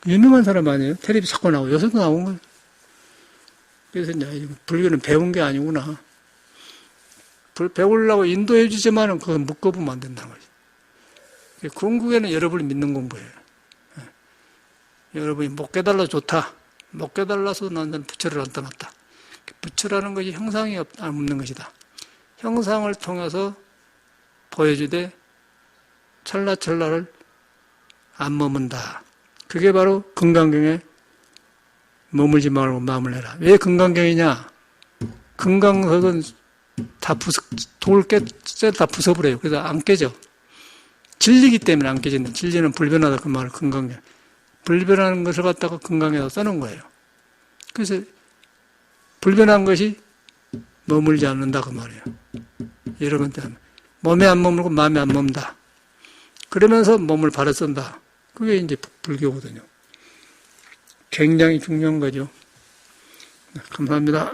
유명한 사람 아니에요? 텔레비 자꾸 나오고 요새도 나온 거예요. 그래서 이제 불교는 배운 게 아니구나. 배우려고 인도해 주지만은 그건 묶어보면 안 된다는 거죠. 궁극에는 여러분을 믿는 공부예요. 여러분이 못 깨달아 좋다. 못 깨달아서 나는 부처를 안 떠났다. 부처라는 것이 형상이 없는 것이다. 형상을 통해서 보여주되 찰나찰나를 안 머문다. 그게 바로 금강경에 머물지 말고 마음을 내라. 왜 금강경이냐? 금강석은 다 돌 다 부숴버려요. 그래서 안 깨져. 진리기 때문에 안 깨진다. 진리는 불변하다. 그 말을 금강경. 불변하는 것을 갖다가 금강에다 써놓은 거예요. 그래서 불변한 것이 머물지 않는다. 그 말이에요. 여러분한테 몸에 안 머물고 마음에 안 머문다. 그러면서 몸을 바로 쓴다. 그게 이제 불교거든요. 굉장히 중요한 거죠. 감사합니다.